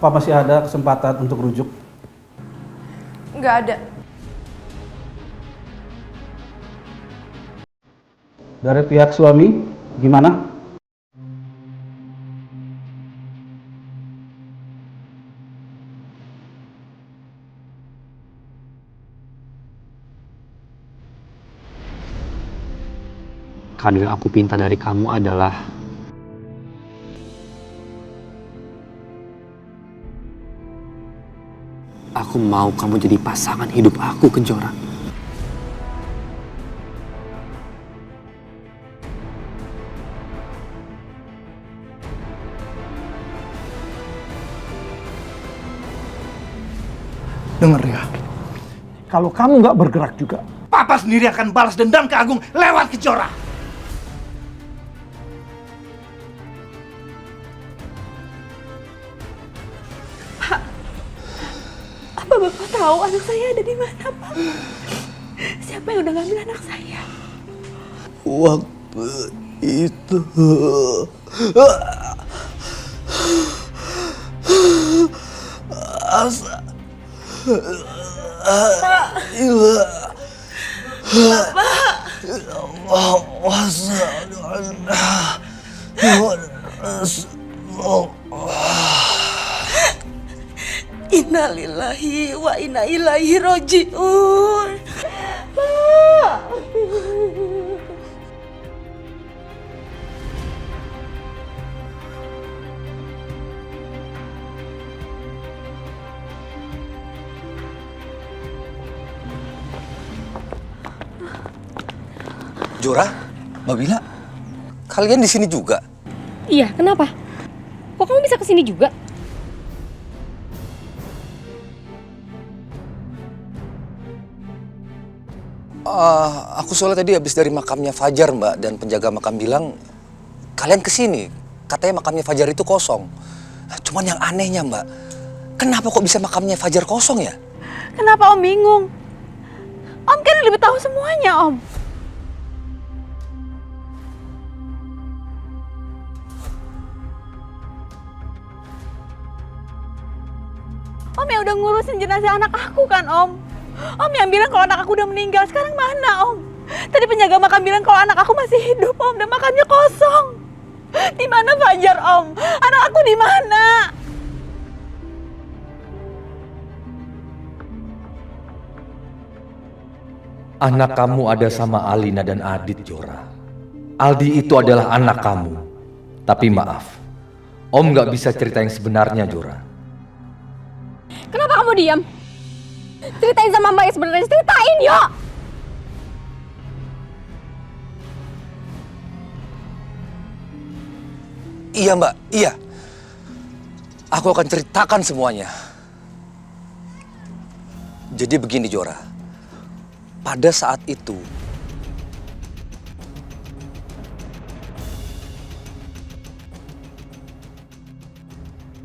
Apa masih ada kesempatan untuk rujuk? Nggak ada. Dari pihak suami, gimana? Kan yang aku pinta dari kamu adalah aku mau kamu jadi pasangan hidup aku, Kejora. Dengar ya, kalau kamu nggak bergerak juga, Papa sendiri akan balas dendam ke Agung lewat Kejora. Apa Bapak tahu anak saya ada di mana, Pak? Siapa yang udah ngambil anak saya? Waktu itu asa ilah Innalillahi wa inna ilaihi roji'un. Pak. Jora, Mbak Bila, kalian di sini juga? Iya, kenapa? Kok kamu bisa kesini juga? Aku soalnya tadi habis dari makamnya Fajar, Mbak, dan penjaga makam bilang kalian kesini. Katanya makamnya Fajar itu kosong. Cuman yang anehnya, Mbak, kenapa kok bisa makamnya Fajar kosong ya? Kenapa Om bingung? Om kan lebih tahu semuanya, Om. Om yang udah ngurusin jenazah anak aku kan, Om? Om yang bilang kalau anak aku udah meninggal. Sekarang mana, Om? Tadi penjaga makam bilang kalau anak aku masih hidup, Om, dan makamnya kosong. Di mana Fajar, Om? Anak aku di mana? Anak kamu ada sama Alina dan Adit, Jora. Aldi itu adalah anak kamu. Tapi maaf, Om nggak bisa cerita yang sebenarnya, Jora. Kenapa kamu diam? Ceritain sama Mbak yang sebenarnya, ceritain yuk! Iya, Mbak, iya. Aku akan ceritakan semuanya. Jadi begini, Jora. Pada saat itu,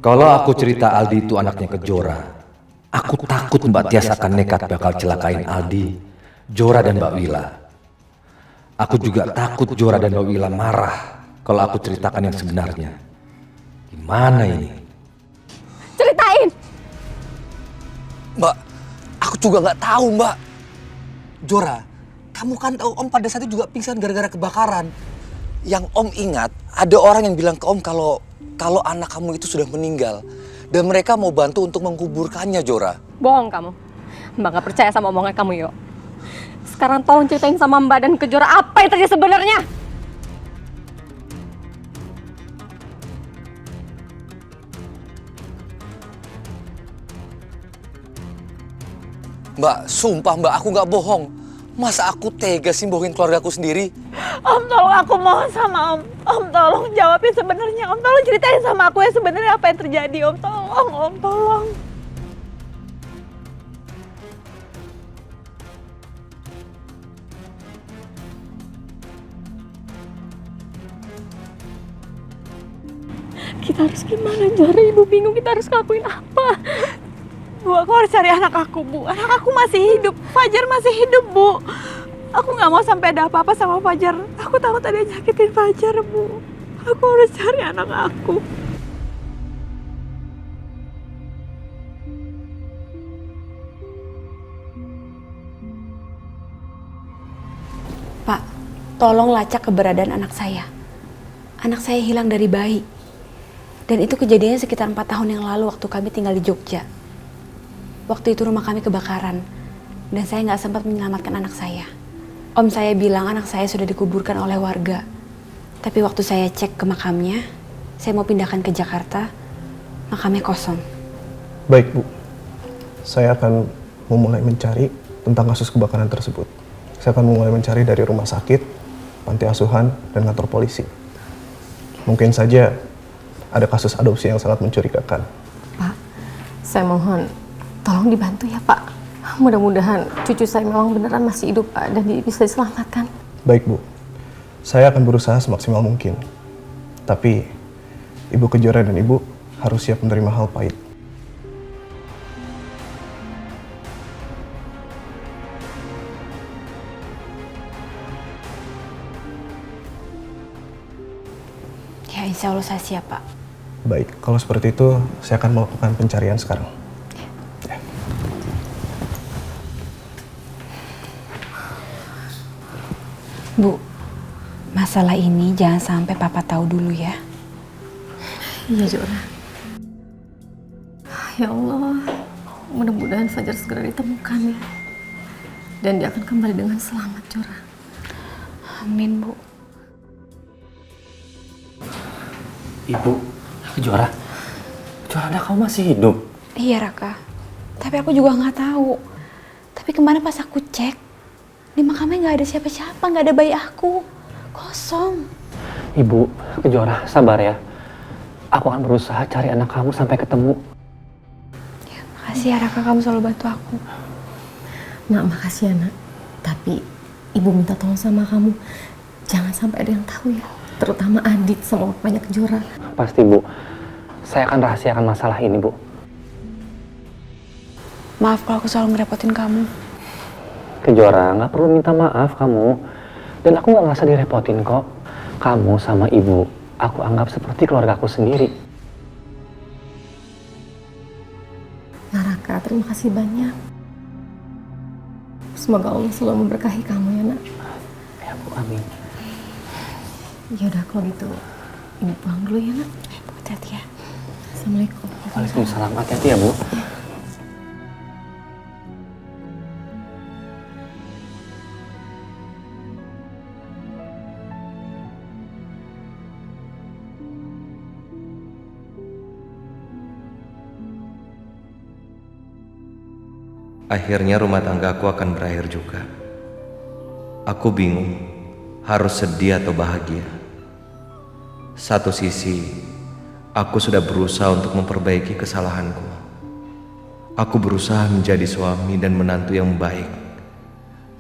Kalau aku cerita Aldi itu anaknya Kejora, aku takut Mbak Tias akan nekat bakal celakain Aldi, Jora dan Mbak Wila. Aku juga takut Jora dan Mbak Wila marah kalau aku ceritakan yang sebenarnya. Gimana ini? Ceritain! Mbak, aku juga nggak tahu, Mbak. Jora, kamu kan tahu Om pada saat itu juga pingsan gara-gara kebakaran. Yang Om ingat, ada orang yang bilang ke Om kalau anak kamu itu sudah meninggal. Dan mereka mau bantu untuk menguburkannya, Jora. Bohong kamu. Mbak gak percaya sama omongan kamu, yuk. Sekarang tolong ceritain sama Mbak dan Kejora apa yang terjadi sebenarnya. Mbak, sumpah Mbak, aku nggak bohong. Masa aku tega sih bohongin keluargaku sendiri? Om, tolong, aku mohon sama Om. Om, tolong jawabin sebenarnya. Om, tolong ceritain sama aku ya sebenarnya apa yang terjadi. Om, tolong, Om, tolong. Kita harus gimana, Jora? Ibu bingung kita harus ngelakuin apa. Bu, aku harus cari anak aku, Bu. Anak aku masih hidup. Fajar masih hidup, Bu. Aku nggak mau sampai ada apa-apa sama Fajar. Aku takut ada yang nyakitin Fajar, Bu. Aku harus cari anak aku. tolong lacak keberadaan anak saya. Anak saya hilang dari bayi. Dan itu kejadiannya sekitar 4 tahun yang lalu waktu kami tinggal di Jogja. Waktu itu rumah kami kebakaran. Dan saya nggak sempat menyelamatkan anak saya. Om saya bilang anak saya sudah dikuburkan oleh warga. Tapi waktu saya cek ke makamnya, saya mau pindahkan ke Jakarta, makamnya kosong. Baik, Bu. Saya akan memulai mencari tentang kasus kebakaran tersebut. Saya akan memulai mencari dari rumah sakit, panti asuhan, dan kantor polisi. Mungkin saja ada kasus adopsi yang sangat mencurigakan. Pak, saya mohon tolong dibantu ya Pak. Mudah-mudahan cucu saya memang beneran masih hidup Pak dan bisa diselamatkan. Baik, Bu. Saya akan berusaha semaksimal mungkin. Tapi Ibu Kejora dan Ibu harus siap menerima hal pahit. Ya, insya Allah saya siap, Pak. Baik, kalau seperti itu saya akan melakukan pencarian sekarang. Ya. Bu, masalah ini jangan sampai Papa tahu dulu ya. Iya Jora. Ya Allah, mudah-mudahan Fajar segera ditemukan ya. Dan dia akan kembali dengan selamat Jora. Amin, Bu. Ibu, Jora. Jora, anak kamu masih hidup. Iya, Raka. Tapi aku juga nggak tahu. Tapi kemarin pas aku cek, di makamnya nggak ada siapa-siapa, nggak ada bayi aku. Kosong. Ibu, Jora, sabar ya. Aku akan berusaha cari anak kamu sampai ketemu. Ya, makasih ya, Raka. Kamu selalu bantu aku. Nak, makasih ya nak. Tapi ibu minta tolong sama kamu. Jangan sampai ada yang tahu ya. Terutama Adit sama banyak Kejora. Pasti Bu, saya akan rahasiakan masalah ini Bu. Maaf kalau aku selalu ngerepotin kamu. Kejora, nggak perlu minta maaf kamu. Dan aku nggak ngerasa direpotin kok. Kamu sama ibu, aku anggap seperti keluarga aku sendiri. Nah Raka, terima kasih banyak. Semoga Allah selalu memberkahi kamu ya nak. Ya Bu, amin. Ya udah kalau gitu, ibu pulang dulu ya nak. Hati-hati ya. Assalamualaikum. Waalaikumsalam, hati-hati ya Bu. Akhirnya rumah tanggaku akan berakhir juga. Aku bingung, harus sedih atau bahagia. Satu sisi, aku sudah berusaha untuk memperbaiki kesalahanku. Aku berusaha menjadi suami dan menantu yang baik.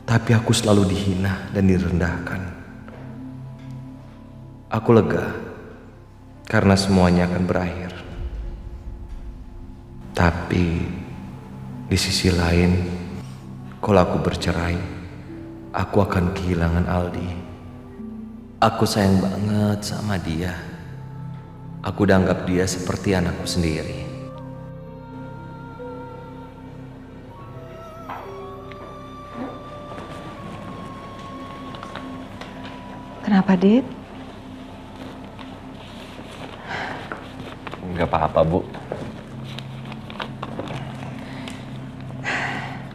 Tapi aku selalu dihina dan direndahkan. Aku lega, karena semuanya akan berakhir. Tapi di sisi lain, kalau aku bercerai, aku akan kehilangan Aldi. Aku sayang banget sama dia. Aku udah anggap dia seperti anakku sendiri. Kenapa, Dit? Gak apa-apa, Bu.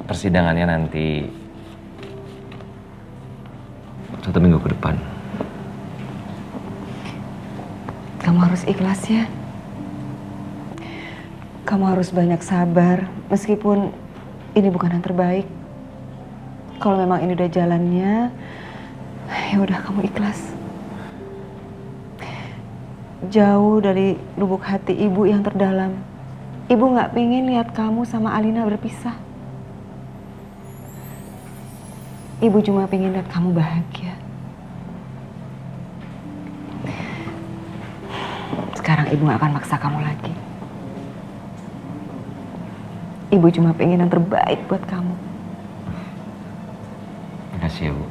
Persidangannya nanti 1 minggu ke depan. Kamu harus ikhlas ya. Kamu harus banyak sabar, meskipun ini bukan yang terbaik. Kalau memang ini udah jalannya, ya udah kamu ikhlas. Jauh dari lubuk hati ibu yang terdalam, ibu nggak pengen lihat kamu sama Alina berpisah. Ibu cuma pengen lihat kamu bahagia. Sekarang ibu gak akan maksa kamu lagi. Ibu cuma pengen yang terbaik buat kamu. Makasih ya, Bu.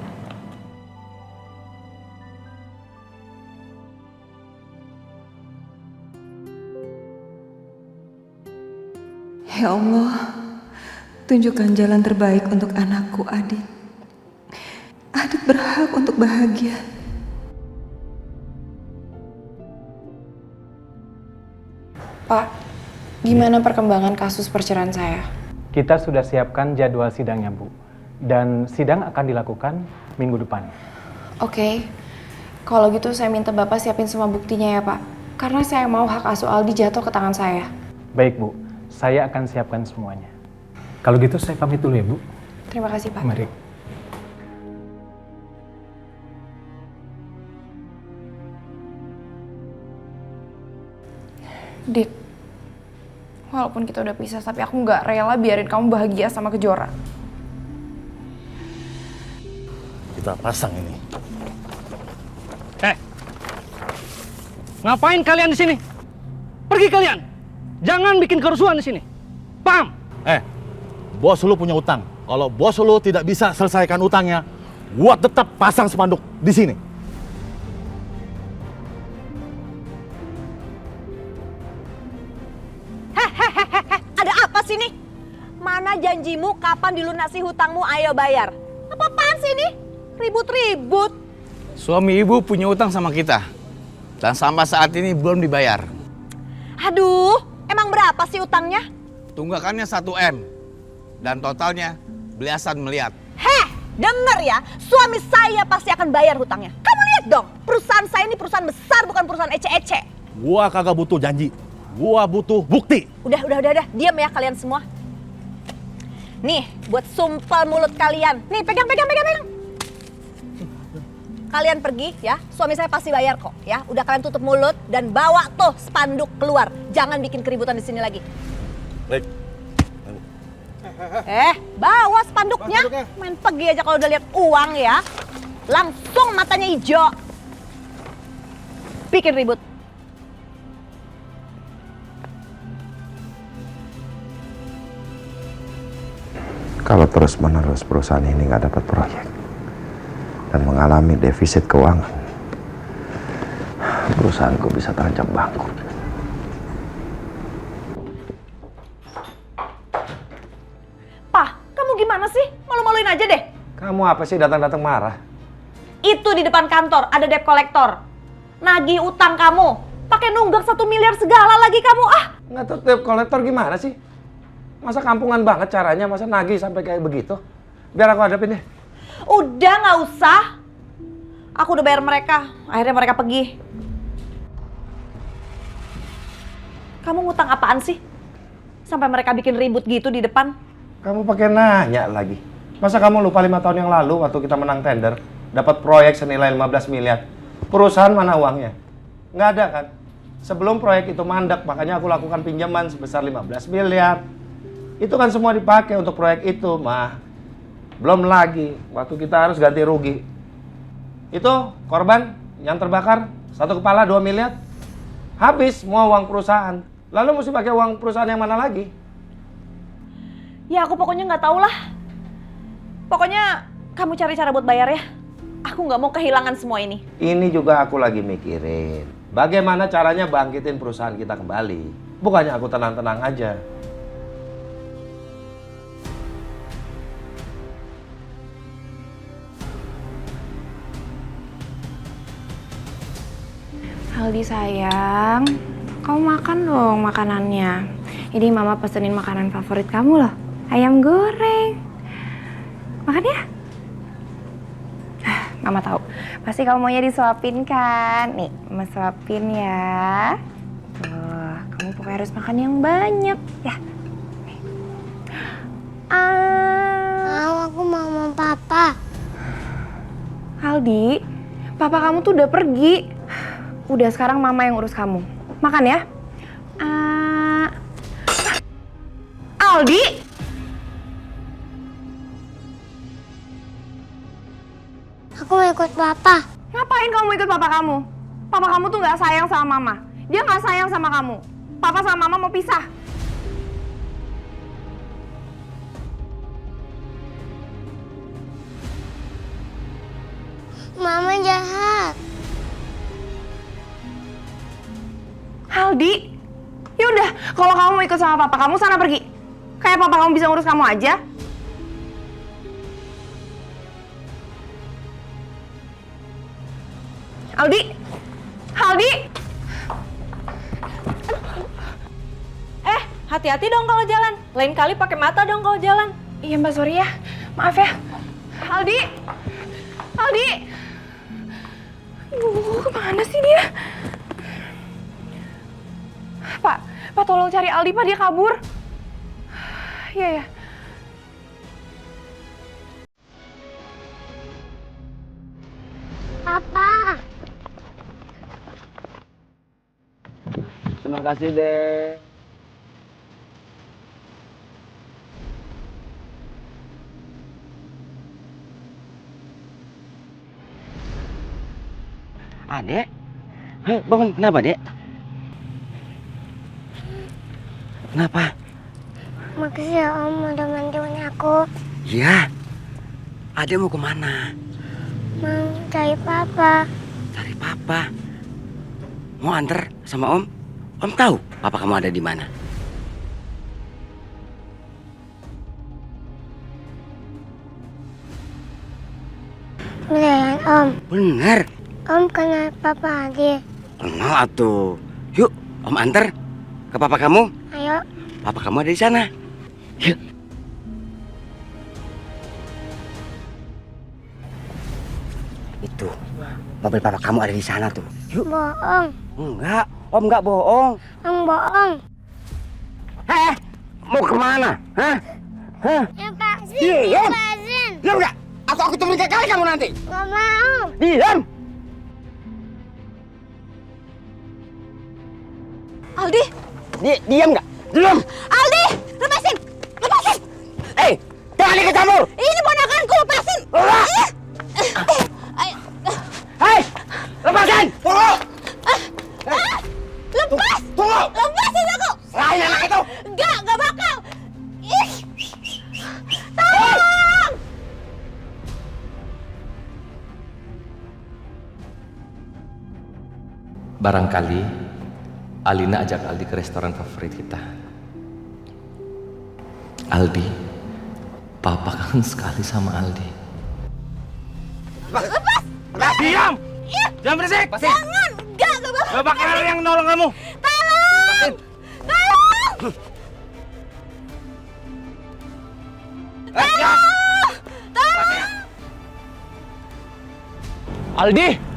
Ya Allah, tunjukkan jalan terbaik untuk anakku, Adit. Adit berhak untuk bahagia. Pak, gimana perkembangan kasus perceraian saya? Kita sudah siapkan jadwal sidangnya, Bu. Dan sidang akan dilakukan minggu depan. Oke, kalau gitu saya minta Bapak siapin semua buktinya ya, Pak. Karena saya mau hak asuh Aldi jatuh ke tangan saya. Baik, Bu. Saya akan siapkan semuanya. Kalau gitu saya pamit dulu ya, Bu. Terima kasih, Pak. Mari. Dit, walaupun kita udah pisah, tapi aku nggak rela biarin kamu bahagia sama Kejora. Kita pasang ini. Ngapain kalian di sini? Pergi kalian. Jangan bikin kerusuhan di sini. Paham? Bos lu punya utang. Kalau bos lu tidak bisa selesaikan utangnya, gua tetap pasang spanduk di sini. Ada apa sih nih? Mana janjimu kapan dilunasi hutangmu, ayo bayar. Apa-apaan sih ini? Ribut-ribut. Suami ibu punya utang sama kita. Dan sampai saat ini belum dibayar. Aduh, emang berapa sih utangnya? Tunggakannya 1 M. Dan totalnya belasan miliar. Heh, denger ya, suami saya pasti akan bayar hutangnya. Kamu lihat dong, perusahaan saya ini perusahaan besar, bukan perusahaan ece-ece. Gua kagak butuh janji. Gua butuh bukti. Udah, diam ya kalian semua. Nih, buat sumpel mulut kalian. Nih, pegang. Kalian pergi ya, suami saya pasti bayar kok ya. Udah kalian tutup mulut dan bawa tuh spanduk keluar. Jangan bikin keributan di sini lagi. Baik. Bawa spanduknya. Main pergi aja kalau udah lihat uang ya. Langsung matanya hijau. Bikin ribut. Kalau terus-menerus perusahaan ini nggak dapat proyek dan mengalami defisit keuangan, perusahaanku bisa terancam bangkrut. Pak, kamu gimana sih? Malu-maluin aja deh. Kamu apa sih datang-datang marah? Itu di depan kantor ada debt collector. Nagih utang kamu. Pakai nunggak 1 miliar segala lagi kamu. Nggak tahu debt collector gimana sih? Masa kampungan banget caranya, masa nagih sampai kayak begitu? Biar aku hadapin deh. Udah, nggak usah. Aku udah bayar mereka. Akhirnya mereka pergi. Kamu ngutang apaan sih? Sampai mereka bikin ribut gitu di depan. Kamu pakai nanya lagi. Masa kamu lupa 5 tahun yang lalu waktu kita menang tender, dapat proyek senilai 15 miliar. Perusahaan mana uangnya? Nggak ada kan? Sebelum proyek itu mandek, makanya aku lakukan pinjaman sebesar 15 miliar. Itu kan semua dipakai untuk proyek itu, mah. Belum lagi, waktu kita harus ganti rugi. Itu korban yang terbakar, 1 kepala 2 miliar. Habis semua uang perusahaan. Lalu mesti pakai uang perusahaan yang mana lagi? Ya aku pokoknya nggak tahu lah. Pokoknya kamu cari cara buat bayar ya. Aku nggak mau kehilangan semua ini. Ini juga aku lagi mikirin. Bagaimana caranya bangkitin perusahaan kita kembali. Bukannya aku tenang-tenang aja. Aldi sayang, kamu makan dong makanannya. Ini mama pesenin makanan favorit kamu loh, ayam goreng. Makan ya? Mama tahu, pasti kamu maunya disuapin kan? Nih, mama suapin ya. Tuh, kamu pokoknya harus makan yang banyak ya. Aku mau sama papa. Aldi, papa kamu tuh udah pergi. Udah, sekarang mama yang urus kamu. Makan ya. Aldi! Aku mau ikut papa. Ngapain kamu ikut papa kamu? Papa kamu tuh gak sayang sama mama. Dia gak sayang sama kamu. Papa sama mama mau pisah. Mama jahat. Aldi, yaudah, kalau kamu mau ikut sama papa kamu, sana pergi. Kayak papa kamu bisa ngurus kamu aja. Aldi! Aldi! Hati-hati dong kalau jalan. Lain kali pakai mata dong kalau jalan. Iya Mbak, sorry ya. Maaf ya. Aldi! Aldi! Kemana sih dia? Pak tolong cari Aldi, Pak, dia kabur. Iya ya. Papa. Terima kasih, Dek. Adek? Hei, bangun. Kenapa, Dek? Kenapa? Makasih ya Om udah bantuin aku. Iya. Adek mau kemana? Mau cari Papa. Cari Papa. Mau anter sama Om? Om tahu Papa kamu ada di mana? Beneran Om. Bener. Om kenal Papa Adi. Kenal atuh. Yuk, Om anter ke Papa kamu. Ayo. Papa kamu ada di sana. Yuk. Itu mobil Papa kamu ada di sana tuh. Yuk. Bohong. Enggak, Om enggak bohong. Om bohong. Mau kemana? Hah? Hah? Lepasin. Diam. Lepasin. Diam enggak? Aku temuin kali kamu nanti. Gak mau. Diam. Aldi! Diam nggak? Diam! Aldi! Lepasin! Lepasin! Jangan ikut campur! Ini ponakanku, lepasin! Hei! Lepasin! Tunggu! Lepas! Tunggu! Lepasin aku! Serahin anak itu! Gak bakal! Ih! Tolong! Barangkali Alina ajak Aldi ke restoran favorit kita. Aldi, Papa kangen sekali sama Aldi. Lepas! Diam! Jangan berisik! Jangan! Gak bakal! Gak bakal ada yang nolong kamu! Tolong! Tolong! Tolong! Tolong! Aldi!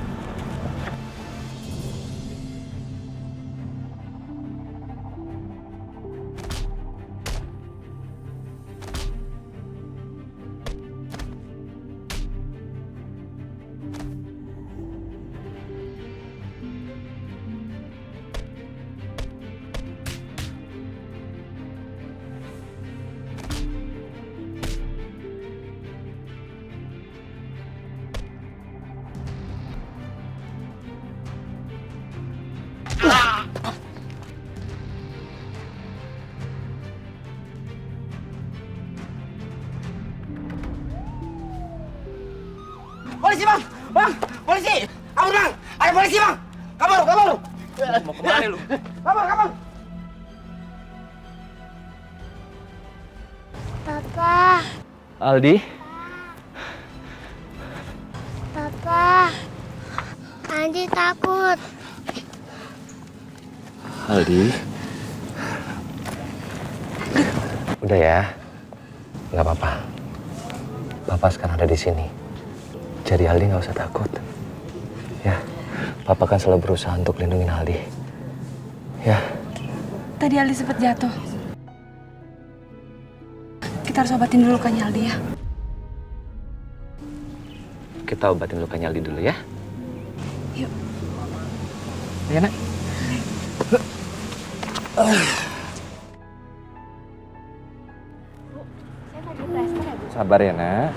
Polisi bang! Bang! Polisi! Kabur bang! Ada polisi bang! Kabur! Kabur! Mau kemana lu? Kabur! Kabur! Papa. Aldi? Papa. Andi takut. Aldi? Udah ya, nggak apa-apa. Papa sekarang ada di sini. Jadi Aldi nggak usah takut. Ya, Papa kan selalu berusaha untuk lindungin Aldi. Ya. Tadi Aldi sempat jatuh. Kita harus obatin dulu lukanya Aldi ya. Kita obatin lukanya Aldi dulu ya. Yuk. Ya, Nak. Sabar ya, Nak.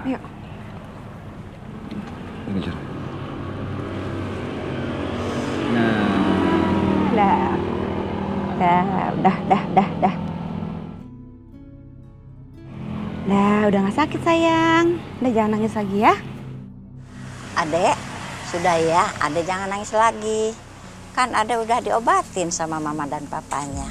Yuk. Jujur. Dah, dah. Dah, udah gak sakit sayang. Udah jangan nangis lagi ya. Adek, sudah ya, Adek jangan nangis lagi. Kan Adek udah diobatin sama mama dan papanya.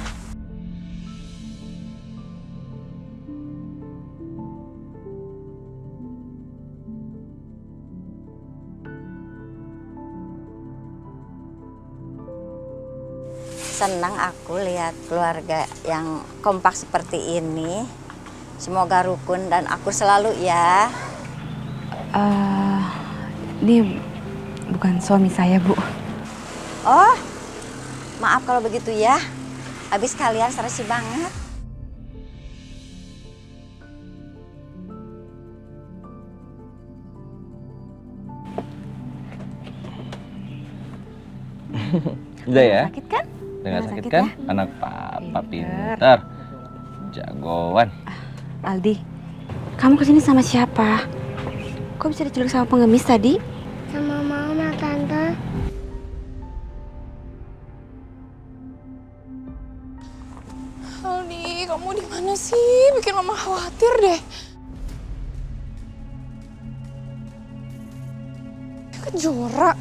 Senang aku lihat keluarga yang kompak seperti ini. Semoga rukun dan akur selalu ya. Ini bukan suami saya, Bu. Oh, maaf kalau begitu ya. Habis kalian serasi banget. Udah ya? Sakit kan? Udah nggak sakit sakit kan? ya? Anak papa pintar. Jagoan. Aldi, kamu kesini sama siapa? Kok bisa diculik sama pengemis tadi? Sama mama, Tante. Aldi, kamu di mana sih? Bikin mama khawatir deh. Kejora.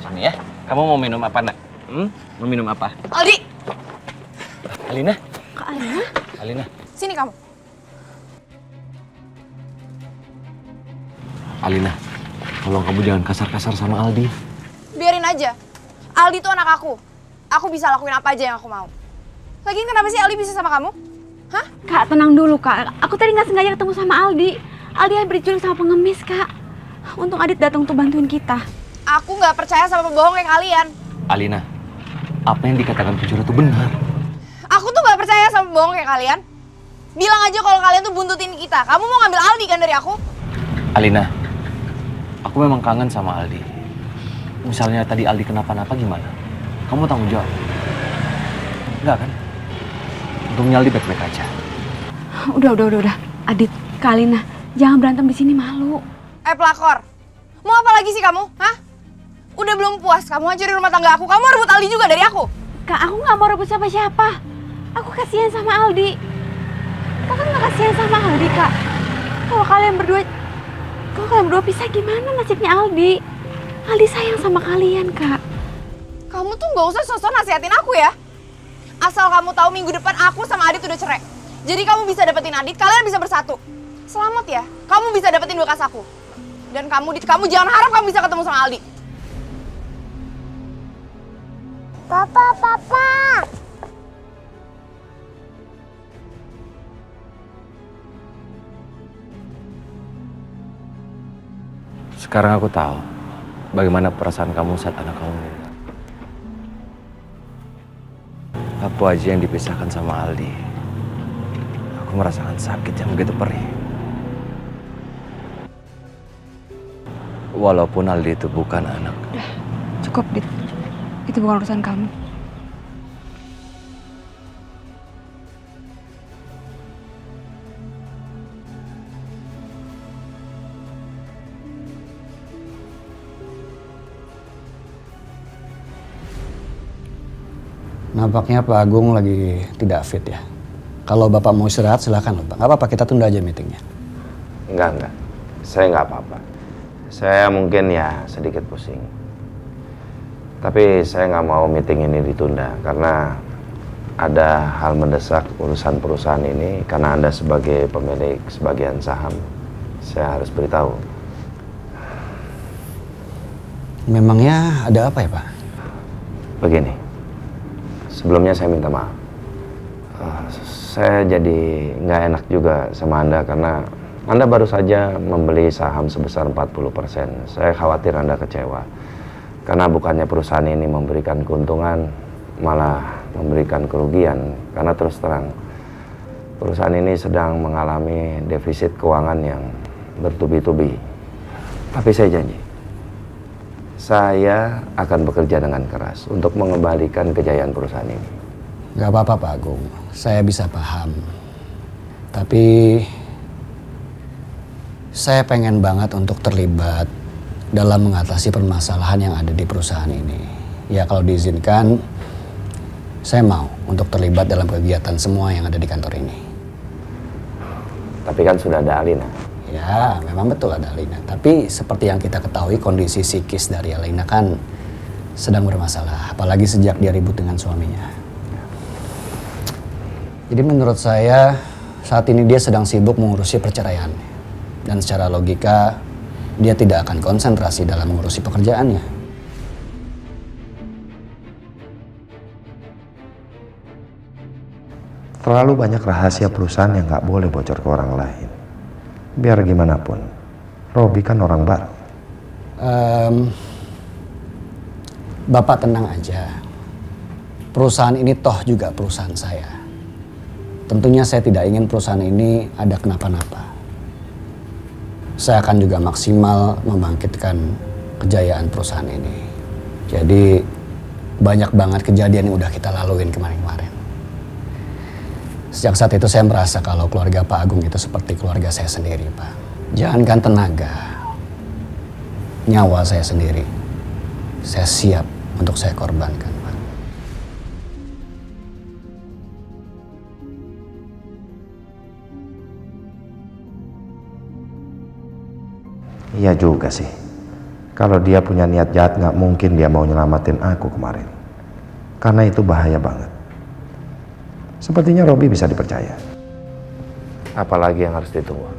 Sini ya. Kamu mau minum apa, Nak? Mau minum apa? Aldi! Alina? Kak Alina? Alina? Sini kamu. Alina, tolong kamu jangan kasar-kasar sama Aldi. Biarin aja. Aldi tuh anak aku. Aku bisa lakuin apa aja yang aku mau. Lagian kenapa sih Aldi bisa sama kamu? Hah? Kak, tenang dulu, Kak. Aku tadi nggak sengaja ketemu sama Aldi. Aldi habis diculik sama pengemis, Kak. Untung Adit datang untuk bantuin kita. Aku nggak percaya sama pembohong kayak kalian. Alina, apa yang dikatakan Kejora itu benar. Aku tuh nggak percaya sama pembohong kayak kalian. Bilang aja kalau kalian tuh buntutin kita. Kamu mau ngambil Aldi kan dari aku? Alina, aku memang kangen sama Aldi. Misalnya tadi Aldi kenapa-napa gimana? Kamu tanggung jawab? Enggak kan? Untungnya Aldi baik-baik aja. Udah. Adit, Kak Alina, jangan berantem di sini, malu. Pelakor. Mau apa lagi sih kamu? Hah? Udah belum puas kamu hancurin rumah tangga aku. Kamu rebut Aldi juga dari aku. Kak, aku nggak mau rebut siapa-siapa. Aku kasihan sama Aldi. Kakak nggak kasihan sama Aldi, Kak. Kalau kalian berdua pisah, gimana nasibnya Aldi? Aldi sayang sama kalian, Kak. Kamu tuh nggak usah sosok nasihatin aku ya. Asal kamu tahu minggu depan aku sama Adit udah cerai. Jadi kamu bisa dapetin Adit, kalian bisa bersatu. Selamat ya, kamu bisa dapetin bekas aku. Dan kamu jangan harap kamu bisa ketemu sama Aldi. Papa. Sekarang aku tahu bagaimana perasaan kamu saat anak kamu meninggal. Apa aja yang dipisahkan sama Aldi, aku merasakan sakit yang begitu perih. Walaupun Aldi itu bukan anak. Udah, cukup, Dit. Itu bukan urusan kamu. Nampaknya Pak Agung lagi tidak fit ya. Kalau Bapak mau istirahat silakan loh Pak. Nggak apa-apa, kita tunda aja meetingnya. Enggak. Saya nggak apa-apa. Saya mungkin ya sedikit pusing. Tapi saya nggak mau meeting ini ditunda karena ada hal mendesak urusan perusahaan ini karena Anda sebagai pemilik sebagian saham. Saya harus beritahu. Memangnya ada apa ya Pak? Begini, sebelumnya saya minta maaf. Saya jadi nggak enak juga sama Anda karena Anda baru saja membeli saham sebesar 40%. Saya khawatir Anda kecewa. Karena bukannya perusahaan ini memberikan keuntungan, malah memberikan kerugian. Karena terus terang, perusahaan ini sedang mengalami defisit keuangan yang bertubi-tubi. Tapi saya janji, saya akan bekerja dengan keras untuk mengembalikan kejayaan perusahaan ini. Gak apa-apa Pak Agung, saya bisa paham. Tapi saya pengen banget untuk terlibat dalam mengatasi permasalahan yang ada di perusahaan ini. Ya kalau diizinkan, saya mau untuk terlibat dalam kegiatan semua yang ada di kantor ini. Tapi kan sudah ada Alina. Ya, memang betul ada Alina. Tapi seperti yang kita ketahui, kondisi psikis dari Alina kan sedang bermasalah. Apalagi sejak dia ribut dengan suaminya. Jadi menurut saya, saat ini dia sedang sibuk mengurusi perceraian. Dan secara logika, dia tidak akan konsentrasi dalam mengurusi pekerjaannya. Terlalu banyak rahasia perusahaan yang nggak boleh bocor ke orang lain. Biar gimana pun, Robi kan orang baru. Bapak tenang aja. Perusahaan ini toh juga perusahaan saya. Tentunya saya tidak ingin perusahaan ini ada kenapa-napa. Saya akan juga maksimal membangkitkan kejayaan perusahaan ini. Jadi banyak banget kejadian yang udah kita laluin kemarin-kemarin. Sejak saat itu saya merasa kalau keluarga Pak Agung itu seperti keluarga saya sendiri, Pak. Jangankan tenaga, nyawa saya sendiri, saya siap untuk saya korbankan, Pak. Iya juga sih. Kalau dia punya niat jahat, nggak mungkin dia mau nyelamatin aku kemarin. Karena itu bahaya banget. Sepertinya Robi bisa dipercaya. Apalagi yang harus ditunggu?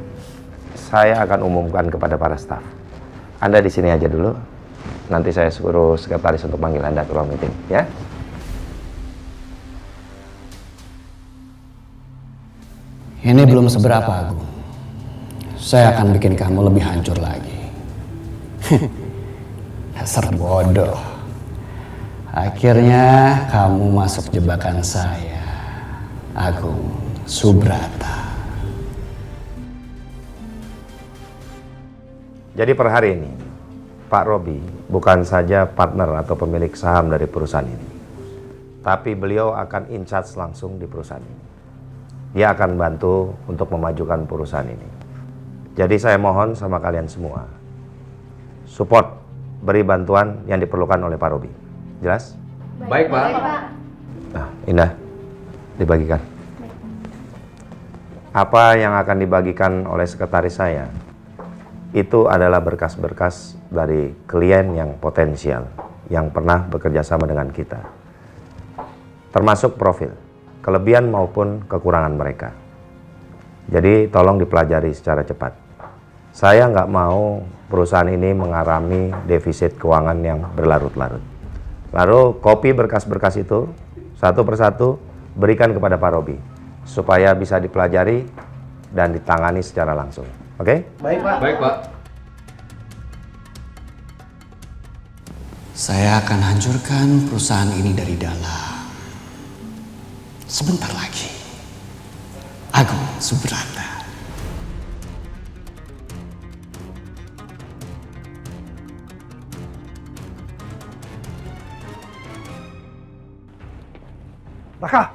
Saya akan umumkan kepada para staf. Anda di sini aja dulu. Nanti saya suruh sekretaris untuk manggil Anda ke ruang meeting, ya? Ini belum seberapa, Agung. Saya akan bikin kamu lebih hancur lagi. Dasar bodoh. Akhirnya kamu masuk jebakan saya, Agung Subrata. Jadi per hari ini, Pak Robi bukan saja partner atau pemilik saham dari perusahaan ini, tapi beliau akan in charge langsung di perusahaan ini. Dia akan bantu untuk memajukan perusahaan ini. Jadi saya mohon sama kalian semua, support, beri bantuan yang diperlukan oleh Pak Robi. Jelas? Baik, Pak. Nah, Indah, dibagikan. Apa yang akan dibagikan oleh sekretaris saya itu adalah berkas-berkas dari klien yang potensial yang pernah bekerja sama dengan kita, termasuk profil, kelebihan maupun kekurangan mereka. Jadi tolong dipelajari secara cepat. Saya nggak mau perusahaan ini mengalami defisit keuangan yang berlarut-larut. Lalu copy berkas-berkas itu satu persatu berikan kepada Pak Robi supaya bisa dipelajari dan ditangani secara langsung. Oke? Baik, Pak. Baik, Pak. Saya akan hancurkan perusahaan ini dari dalam. Sebentar lagi. Agung Subrata. Raka!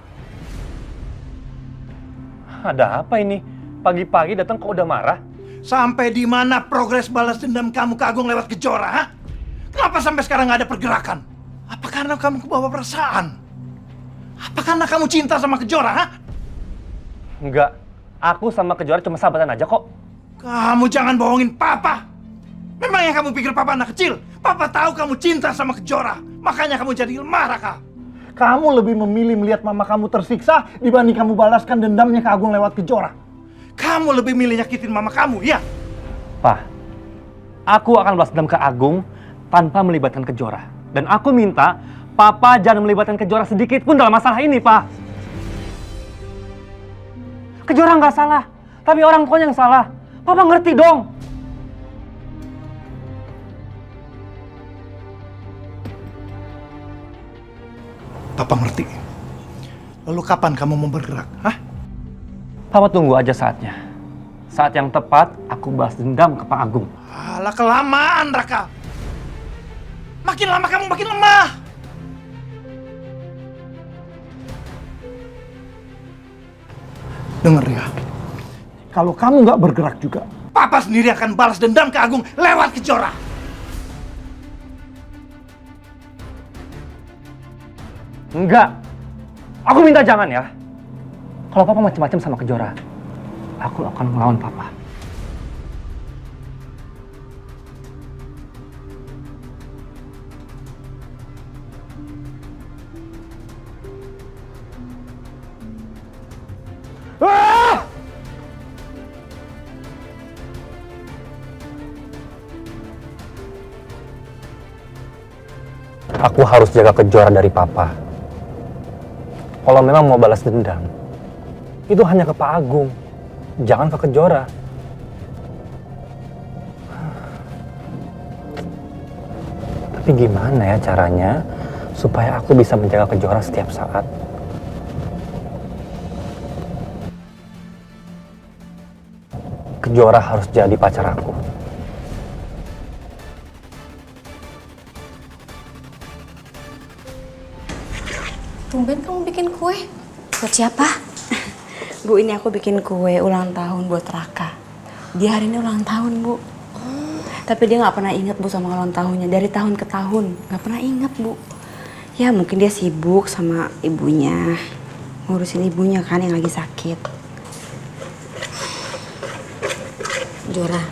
Ada apa ini? Pagi-pagi datang kok udah marah? Sampai di mana progres balas dendam kamu ke Agung lewat Kejora, ha? Kenapa sampai sekarang nggak ada pergerakan? Apa karena kamu kebawa perasaan? Apa karena kamu cinta sama Kejora, ha? Enggak. Aku sama Kejora cuma sahabatan aja kok. Kamu jangan bohongin Papa. Memangnya kamu pikir Papa anak kecil? Papa tahu kamu cinta sama Kejora. Makanya kamu jadi lemah, Raka. Kamu lebih memilih melihat mama kamu tersiksa dibanding kamu balaskan dendamnya ke Agung lewat Kejora. Kamu lebih milih nyakitin mama kamu, ya? Pak, aku akan balas dendam ke Agung tanpa melibatkan Kejora. Dan aku minta Papa jangan melibatkan Kejora sedikit pun dalam masalah ini, Pak. Kejora nggak salah, tapi orang tuanya yang salah. Papa ngerti dong. Papa ngerti. Lalu kapan kamu mau bergerak, hah? Papa tunggu aja saatnya. Saat yang tepat, aku balas dendam ke Pak Agung. Alah, kelamaan, Raka. Makin lama kamu makin lemah. Dengar ya, kalau kamu nggak bergerak juga, Papa sendiri akan balas dendam ke Agung lewat Kejora. Enggak. Aku minta jangan ya. Kalau Papa macam-macam sama Kejora, aku akan melawan Papa. Aku harus jaga Kejora dari Papa. Kalau memang mau balas dendam, itu hanya ke Pak Agung, jangan ke Kejora. Tapi gimana ya caranya supaya aku bisa menjaga Kejora setiap saat? Kejora harus jadi pacar aku. Tumben kamu bikin kue. Buat siapa? Bu, ini aku bikin kue ulang tahun buat Raka. Dia hari ini ulang tahun, Bu. Tapi dia nggak pernah ingat, Bu, sama ulang tahunnya. Dari tahun ke tahun, nggak pernah ingat, Bu. Ya mungkin dia sibuk sama ibunya. Ngurusin ibunya kan yang lagi sakit. Jora,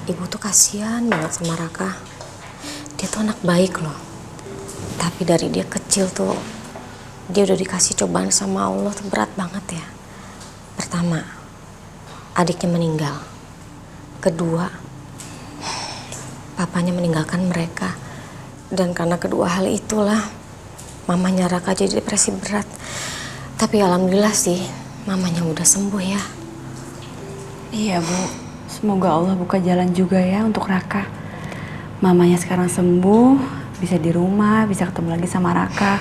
ibu tuh kasihan banget sama Raka. Dia tuh anak baik loh. Tapi dari dia kecil tuh, dia udah dikasih cobaan sama Allah tuh berat banget ya. Pertama, adiknya meninggal. Kedua, papanya meninggalkan mereka. Dan karena kedua hal itulah, mamanya Raka jadi depresi berat. Tapi alhamdulillah sih, mamanya udah sembuh ya. Iya, Bu. Semoga Allah buka jalan juga ya untuk Raka. Mamanya sekarang sembuh, bisa di rumah, bisa ketemu lagi sama Raka.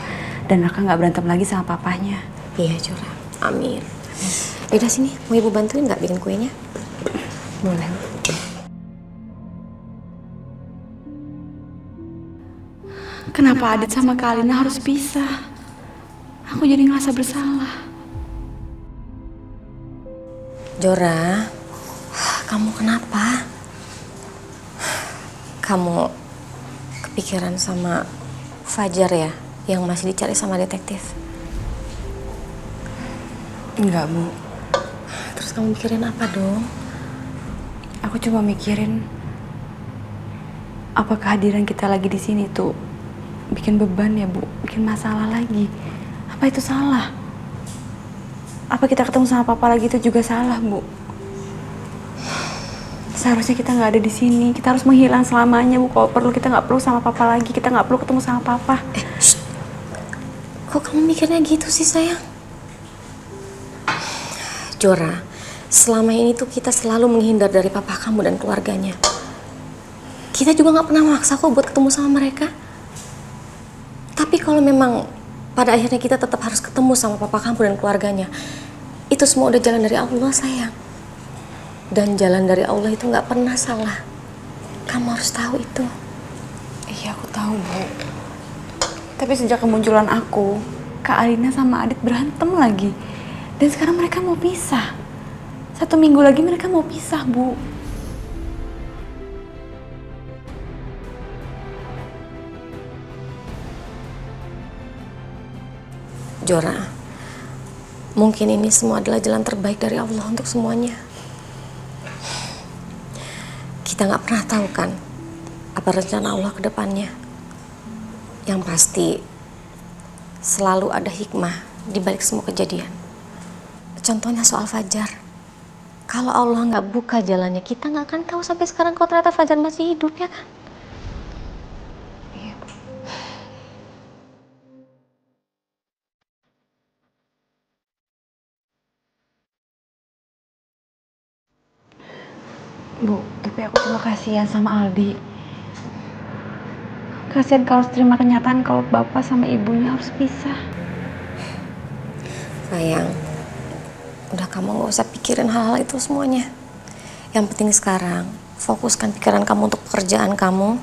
Dan Raka nggak berantem lagi sama papanya. Iya, Jura. Amin. Yaudah sini, mau Ibu bantuin nggak bikin kuenya? Boleh. Kenapa Adit sama Kak Alina harus pisah? Aku jadi ngerasa bersalah. Jora, kamu kenapa? Kamu kepikiran sama Fajar ya, yang masih dicari sama detektif? Enggak, Bu. Terus kamu mikirin apa dong? Aku cuma mikirin apa kehadiran kita lagi di sini tuh bikin beban ya, Bu, bikin masalah lagi. Apa itu salah? Apa kita ketemu sama papa lagi itu juga salah, Bu? Seharusnya kita nggak ada di sini. Kita harus menghilang selamanya, Bu. Kalau perlu kita nggak perlu sama papa lagi. Kita nggak perlu ketemu sama papa. Kok kamu mikirnya gitu sih, sayang? Jora, selama ini tuh kita selalu menghindar dari papa kamu dan keluarganya. Kita juga nggak pernah maksa kok buat ketemu sama mereka. Tapi kalau memang pada akhirnya kita tetap harus ketemu sama papa kamu dan keluarganya, itu semua udah jalan dari Allah, sayang. Dan jalan dari Allah itu nggak pernah salah. Kamu harus tahu itu. Iya, aku tahu, Bu. Tapi sejak kemunculan aku, Kak Alina sama Adit berantem lagi. Dan sekarang mereka mau pisah. 1 minggu lagi mereka mau pisah, Bu. Jora, mungkin ini semua adalah jalan terbaik dari Allah untuk semuanya. Kita nggak pernah tahu kan apa rencana Allah ke depannya. Yang pasti selalu ada hikmah di balik semua kejadian. Contohnya soal Fajar. Kalau Allah nggak buka jalannya, kita nggak akan tahu sampai sekarang kalau ternyata Fajar masih hidup, ya kan? Bu, tapi aku cuma kasihan sama Aldi. Kasihan kalau harus terima kenyataan kalau bapak sama ibunya harus pisah. Sayang, udah kamu gak usah pikirin hal-hal itu semuanya. Yang penting sekarang, fokuskan pikiran kamu untuk pekerjaan kamu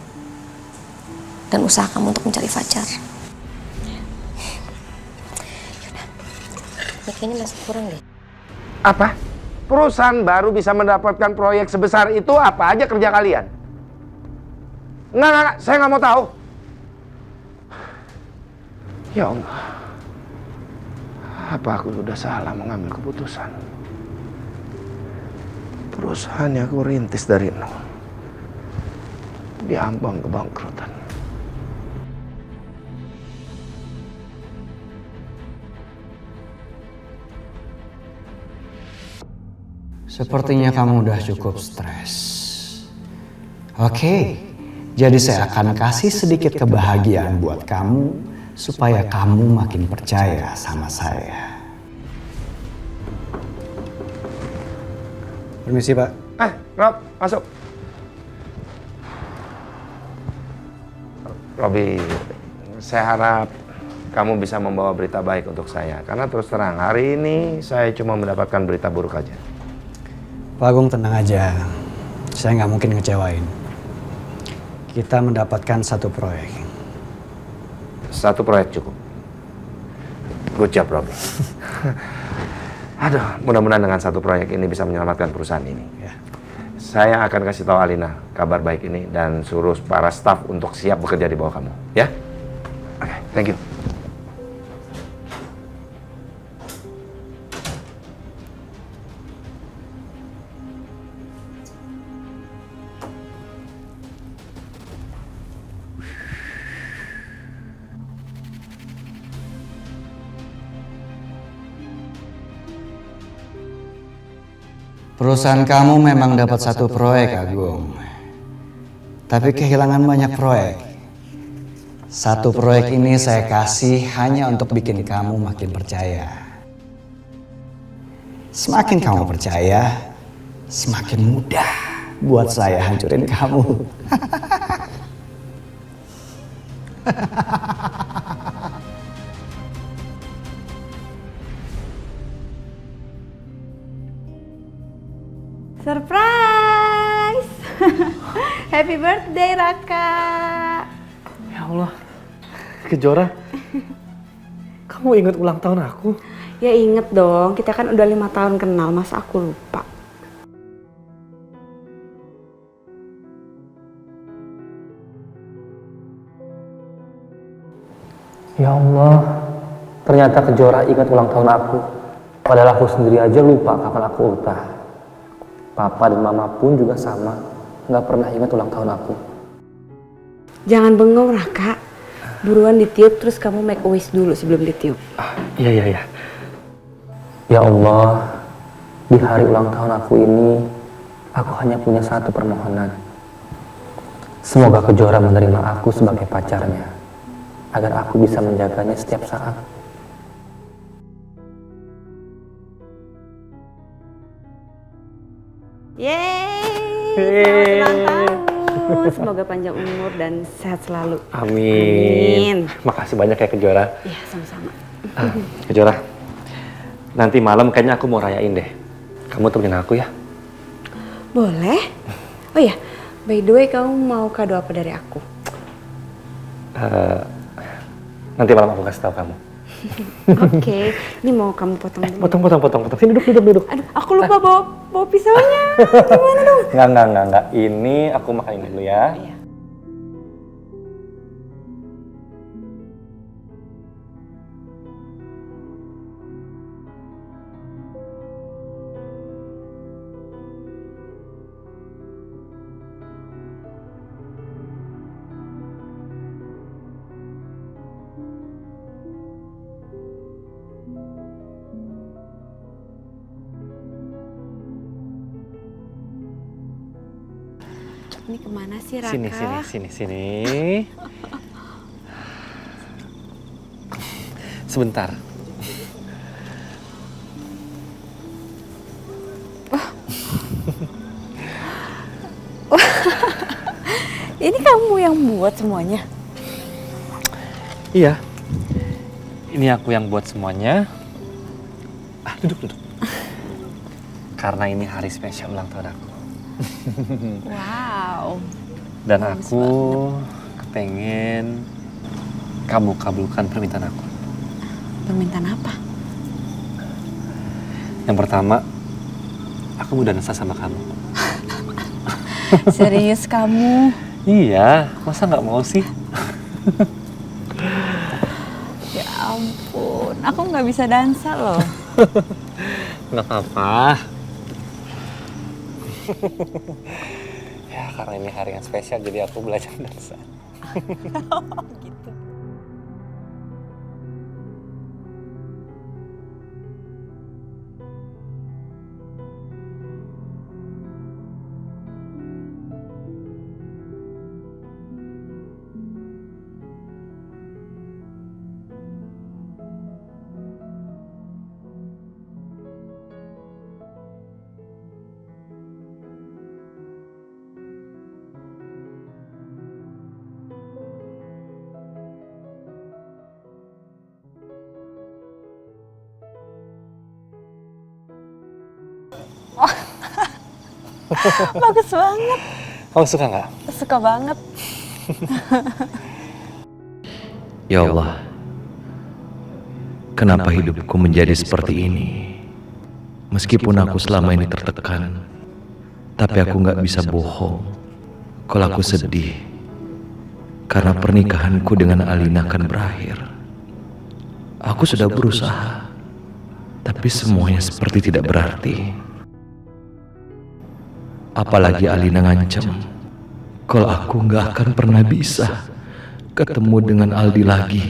dan usaha kamu untuk mencari Fajar. Yaudah, ini kayaknya masih kurang deh. Apa? Perusahaan baru bisa mendapatkan proyek sebesar itu, apa aja kerja kalian? Enggak, saya nggak mau tahu. Ya Allah, apa aku sudah salah mengambil keputusan? Perusahaan yang aku rintis dari nol, diambang kebangkrutan. Sepertinya kamu udah cukup stres. Oke, Jadi saya akan kasih sedikit kebahagiaan buat kamu supaya kamu makin percaya sama saya. Permisi, Pak. Rob, masuk. Robi, saya harap kamu bisa membawa berita baik untuk saya. Karena terus terang, hari ini saya cuma mendapatkan berita buruk aja. Pak Agung, tenang aja. Saya nggak mungkin ngecewain. Kita mendapatkan satu proyek. Satu proyek cukup. Good job, Robi. Aduh, mudah-mudahan dengan satu proyek ini bisa menyelamatkan perusahaan ini. Ya. Saya akan kasih tahu Alina kabar baik ini dan suruh para staf untuk siap bekerja di bawah kamu. Ya? Oke, thank you. Perusahaan kamu memang dapat satu proyek, Agung. Tapi kehilangan banyak proyek. Satu proyek ini saya kasih hanya untuk bikin kamu makin percaya. Semakin kamu percaya, semakin mudah buat saya hancurin kamu. Surprise! Happy birthday, Raka! Ya Allah, Kejora, kamu ingat ulang tahun aku? Ya inget dong, kita kan udah 5 tahun kenal, masa aku lupa? Ya Allah, ternyata Kejora ingat ulang tahun aku. Padahal aku sendiri aja lupa kapan aku ultah. Papa dan Mama pun juga sama, nggak pernah ingat ulang tahun aku. Jangan bengong, Raka. Buruan ditiup, terus kamu make a wish dulu sebelum ditiup. Iya. Ya Allah, di hari ulang tahun aku ini, aku hanya punya satu permohonan. Semoga Kejora menerima aku sebagai pacarnya, agar aku bisa menjaganya setiap saat. Yeay! Selamat ulang tahun. Semoga panjang umur dan sehat selalu. Amin. Makasih banyak ya Kejora. Iya, sama-sama. Kejora, nanti malam kayaknya aku mau rayain deh. Kamu temenin aku ya? Boleh. Oh ya, by the way, kamu mau kado apa dari aku? Nanti malam aku kasih tahu kamu. Oke, ini mau kamu potong dulu. Potong. Sini duduk. Aduh, aku lupa bawa pisaunya. Gimana dong? Enggak. Ini aku makanin dulu ya. Iya. Ini kemana sih, Raka? Sini. Sebentar. Ini kamu yang buat semuanya? Iya. Ini aku yang buat semuanya. Duduk. Karena ini hari spesial ulang tahun aku. Wow. Dan aku kepengen kamu kabulkan permintaan aku. Permintaan apa? Yang pertama, aku mau dansa sama kamu. Serius kamu? Iya, masa nggak mau sih? Ya ampun, aku nggak bisa dansa loh. Nggak apa-apa. Ya karena ini hari yang spesial jadi aku belajar dansa. Gitu. Bagus banget. Kamu suka nggak? Suka banget. Ya Allah, kenapa hidupku menjadi seperti ini? Meskipun aku selama ini tertekan, tapi aku nggak bisa bohong kalau aku sedih karena pernikahanku dengan Alina akan berakhir. Aku sudah berusaha, tapi semuanya seperti tidak berarti. Apalagi Alina ngancam kalau aku nggak akan pernah bisa ketemu dengan Aldi lagi.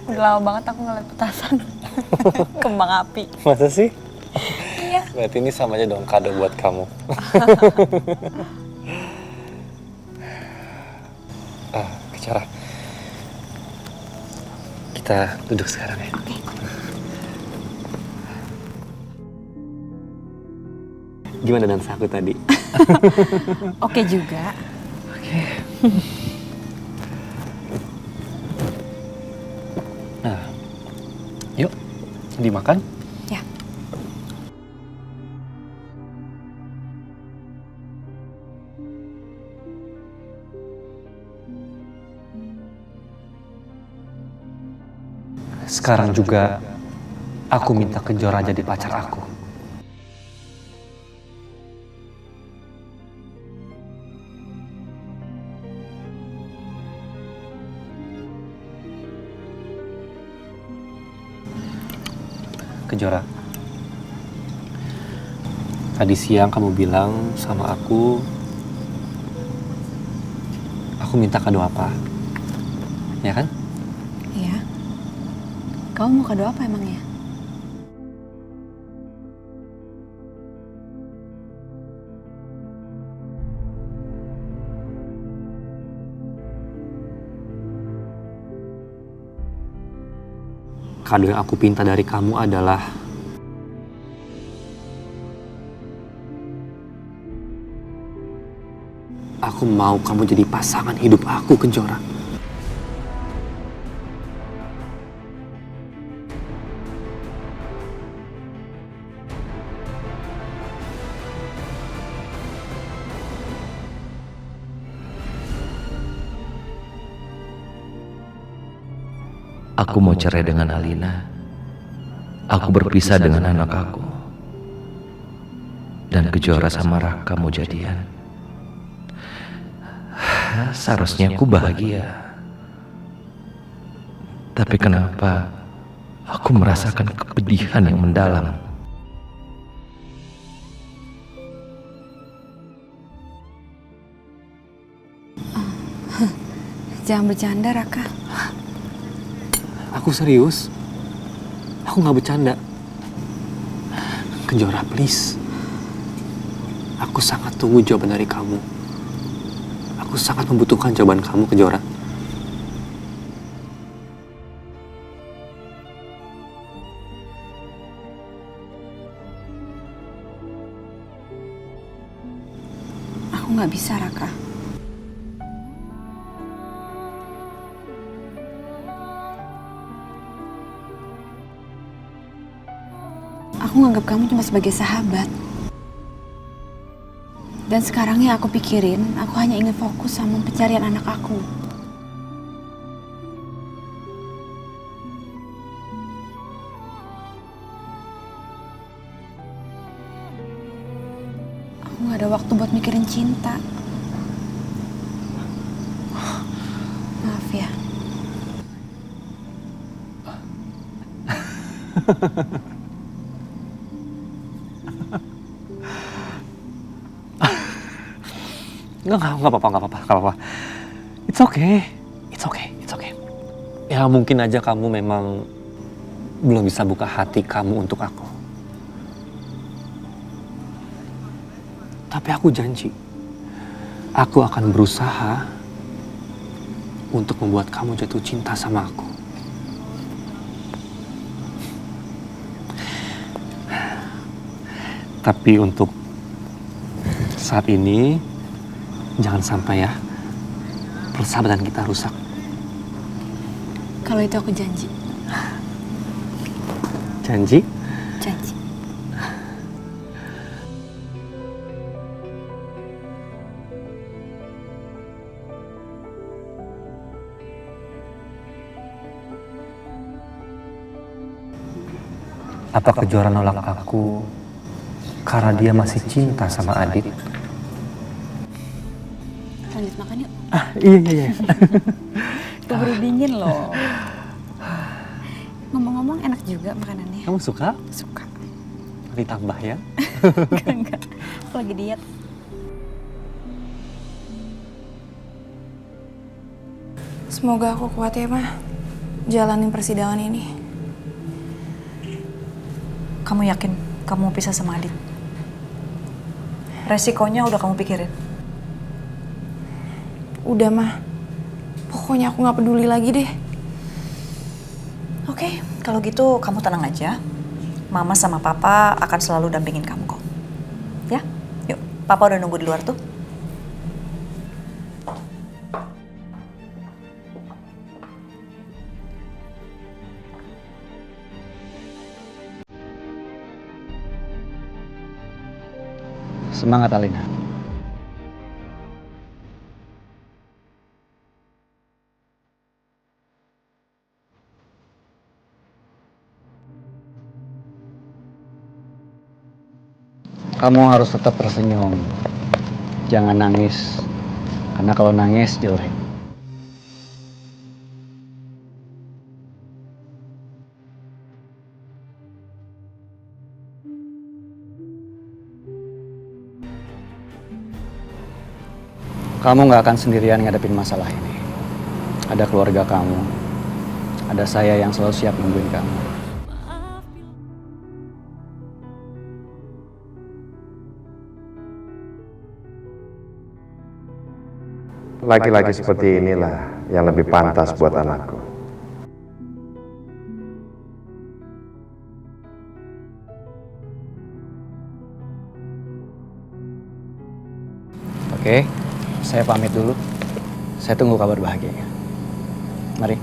Udah lama banget aku ngeliat petasan. Kembang api. Masa sih? Iya. Berarti ini sama aja dong kado buat kamu. Bicara. Kita duduk sekarang ya. Oke. Gimana dansa aku tadi? Oke juga. Oke. Nah, yuk dimakan. Ya. Sekarang juga aku minta Kejora jadi pacar aku. Kejora, tadi siang kamu bilang sama aku minta kado apa, ya kan? Iya. Kamu mau kado apa emangnya? Kado yang aku pinta dari kamu adalah aku mau kamu jadi pasangan hidup aku, Kejora. Aku mau cerai dengan Alina. Aku berpisah dengan anak aku. Dan Kejora sama Raka mau jadian. Seharusnya aku bahagia. Tapi kenapa aku merasakan kepedihan yang mendalam? Jangan bercanda, Raka. Aku serius. Aku nggak bercanda. Kejora, please. Aku sangat tunggu jawaban dari kamu. Aku sangat membutuhkan jawaban kamu, Kejora. Aku nggak bisa, Raka. Aku nganggap kamu cuma sebagai sahabat. Dan sekarang yang aku pikirin, aku hanya ingin fokus sama pencarian anak aku. Aku gak ada waktu buat mikirin cinta. Maaf ya. Nggak apa-apa. It's okay. Ya mungkin aja kamu memang belum bisa buka hati kamu untuk aku. Tapi aku janji, aku akan berusaha untuk membuat kamu jatuh cinta sama aku. Tapi untuk saat ini, jangan sampai ya persahabatan kita rusak. Kalau itu aku janji. Janji? Janji. Apa Kejora nolak aku karena dia masih cinta sama Adit? Lanjut makan yuk. Iya. Keburu dingin loh. Ngomong-ngomong enak juga makanannya. Kamu suka? Suka. Ditambah ya? Enggak. Aku lagi diet. Semoga aku kuat ya, Ma. Jalanin persidangan ini. Kamu yakin kamu mau pisah sama Adit? Resikonya udah kamu pikirin? Udah, Ma. Pokoknya aku gak peduli lagi deh. Oke, kalau gitu kamu tenang aja. Mama sama Papa akan selalu dampingin kamu kok. Ya? Yuk, Papa udah nunggu di luar tuh. Semangat Alina. Kamu harus tetap tersenyum. Jangan nangis. Karena kalau nangis jelek. Kamu nggak akan sendirian ngadepin masalah ini. Ada keluarga kamu. Ada saya yang selalu siap nungguin kamu. Laki-laki seperti inilah yang lebih pantas buat anakku. Oke, saya pamit dulu. Saya tunggu kabar bahagianya. Mari.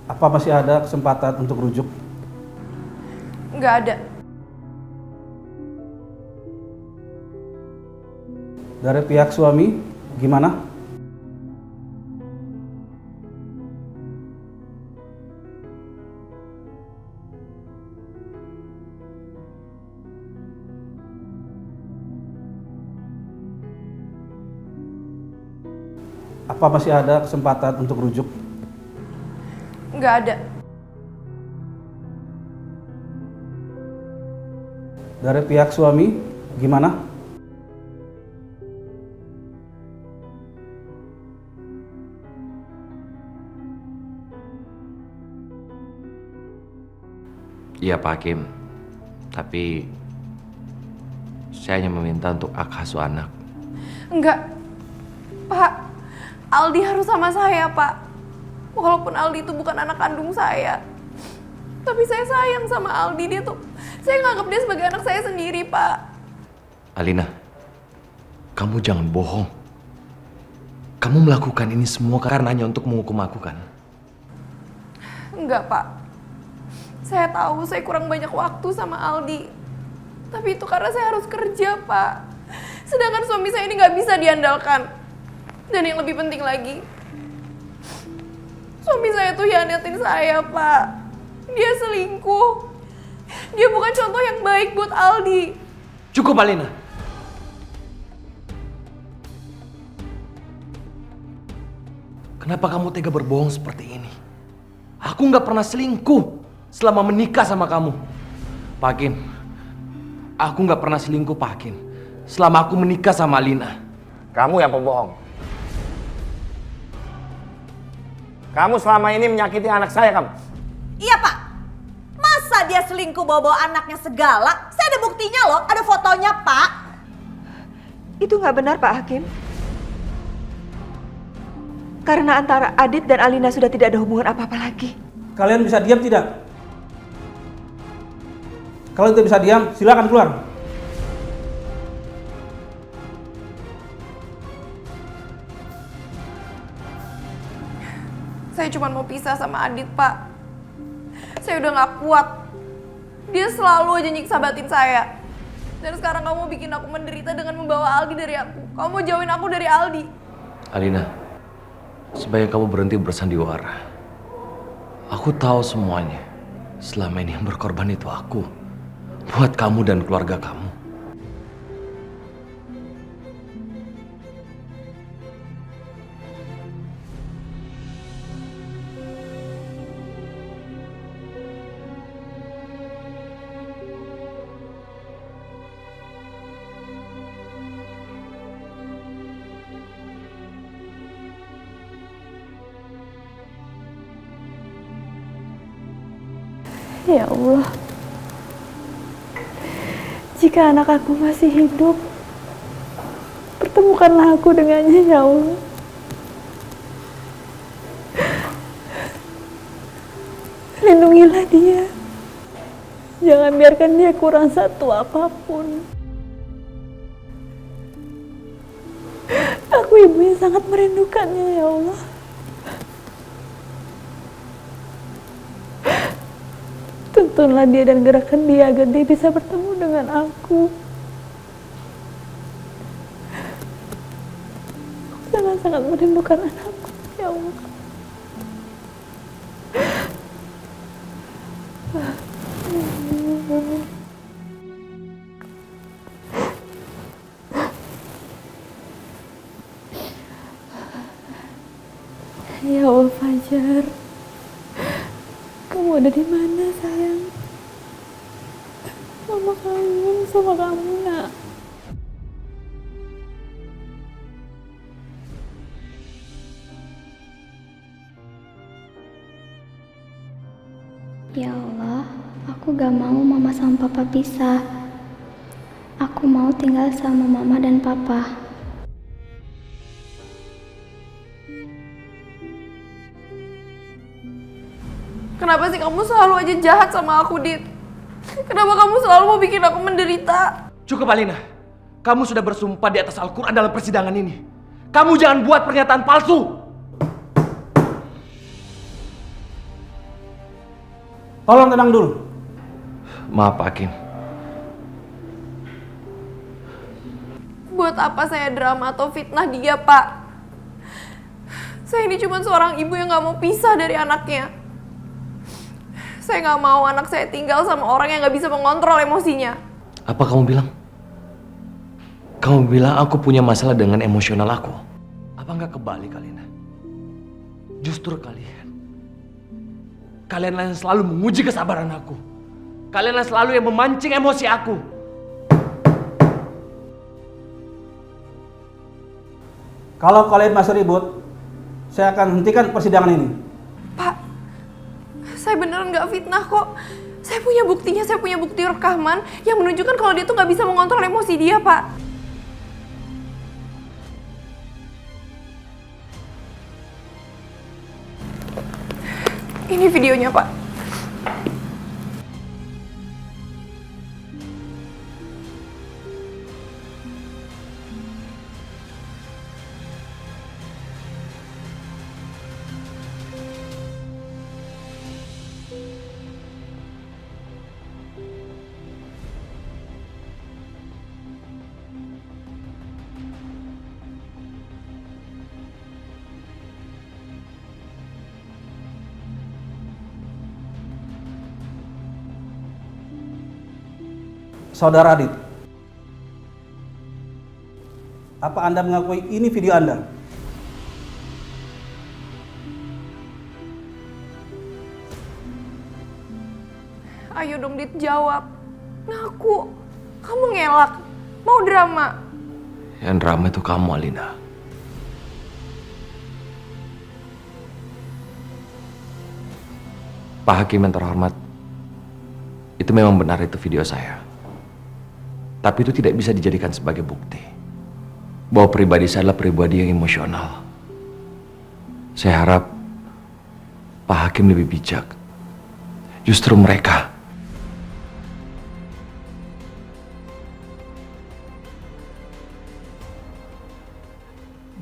Apa masih ada kesempatan untuk rujuk? Nggak ada. Dari pihak suami, gimana? Apa masih ada kesempatan untuk rujuk? Nggak ada. Dari pihak suami, gimana? Iya Pak Hakim, tapi saya hanya meminta untuk hak asuh anak. Enggak. Pak, Aldi harus sama saya, Pak. Walaupun Aldi itu bukan anak kandung saya. Tapi saya sayang sama Aldi, saya nganggap dia sebagai anak saya sendiri, Pak. Alina, kamu jangan bohong. Kamu melakukan ini semua karena hanya untuk menghukum aku kan? Enggak, Pak. Saya tahu saya kurang banyak waktu sama Aldi. Tapi itu karena saya harus kerja, Pak. Sedangkan suami saya ini nggak bisa diandalkan. Dan yang lebih penting lagi, suami saya tuh hianatin saya, Pak. Dia selingkuh. Dia bukan contoh yang baik buat Aldi. Cukup, Alina. Kenapa kamu tega berbohong seperti ini? Aku nggak pernah selingkuh selama menikah sama kamu. Pak Hakim, aku nggak pernah selingkuh, Pak Hakim, selama aku menikah sama Alina. Kamu yang pembohong. Kamu selama ini menyakiti anak saya, kamu. Iya, Pak. Masa dia selingkuh bawa-bawa anaknya segala? Saya ada buktinya loh, ada fotonya, Pak. Itu nggak benar, Pak Hakim. Karena antara Adit dan Alina sudah tidak ada hubungan apa-apa lagi. Kalian bisa diam tidak? Kalau tidak bisa diam, silakan keluar. Saya cuma mau pisah sama Adit, Pak. Saya udah gak kuat. Dia selalu aja nyiksa batin saya. Dan sekarang kamu bikin aku menderita dengan membawa Aldi dari aku. Kamu mau jauhin aku dari Aldi. Alina, sebaiknya kamu berhenti bersandiwara. Aku tahu semuanya. Selama ini yang berkorban itu aku. Buat kamu dan keluarga kamu. Ya Allah, jika anak aku masih hidup, pertemukanlah aku dengannya, ya Allah. Lindungilah dia, jangan biarkan dia kurang satu apapun. Aku ibunya sangat merindukannya, ya Allah. Tuntunlah dia dan gerakkan dia agar dia bisa bertemu dengan aku. Aku sangat-sangat merindukan anakku, ya Allah. Ya Allah, Fajar. Kamu ada di mana, sayang? Mama kangen sama kamu, nak. Ya Allah, aku gak mau mama sama papa pisah. Aku mau tinggal sama mama dan papa. Kenapa sih kamu selalu aja jahat sama aku, Dit? Kenapa kamu selalu mau bikin aku menderita? Cukup, Alina. Kamu sudah bersumpah di atas Al-Quran dalam persidangan ini. Kamu jangan buat pernyataan palsu. Tolong tenang dulu. Maaf, Pak Hakim. Buat apa saya drama atau fitnah dia, Pak? Saya ini cuma seorang ibu yang gak mau pisah dari anaknya. Saya gak mau anak saya tinggal sama orang yang gak bisa mengontrol emosinya. Apa kamu bilang? Kamu bilang aku punya masalah dengan emosional aku? Apa nggak kebalik, Alina? Justru kalian yang selalu menguji kesabaran aku. Kalian yang selalu yang memancing emosi aku. Kalau kalian masih ribut, saya akan hentikan persidangan ini. Pak, saya beneran gak fitnah kok. Saya punya buktinya, saya punya bukti rekaman yang menunjukkan kalau dia tuh gak bisa mengontrol emosi dia, Pak. Ini videonya, Pak. Saudara Adit, apa Anda mengakui ini video Anda? Ayo dong, Dit, jawab. Ngaku. Kamu ngelak. Mau drama. Yang drama itu kamu, Alina. Pak Hakim yang terhormat, itu memang benar itu video saya. Tapi itu tidak bisa dijadikan sebagai bukti bahwa pribadi saya adalah pribadi yang emosional. Saya harap Pak Hakim lebih bijak Justru mereka.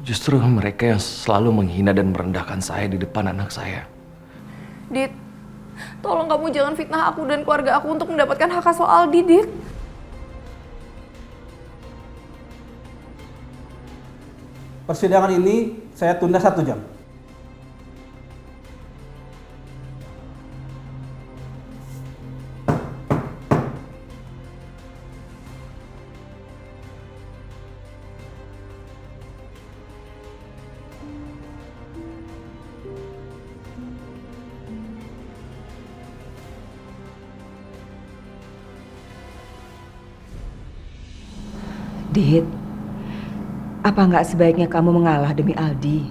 Justru mereka yang selalu menghina dan merendahkan saya di depan anak saya. Dit, tolong kamu jangan fitnah aku dan keluarga aku untuk mendapatkan hak asuh Aldi, Dit. Persidangan ini saya tunda 1 jam. Dit, apa nggak sebaiknya kamu mengalah demi Aldi?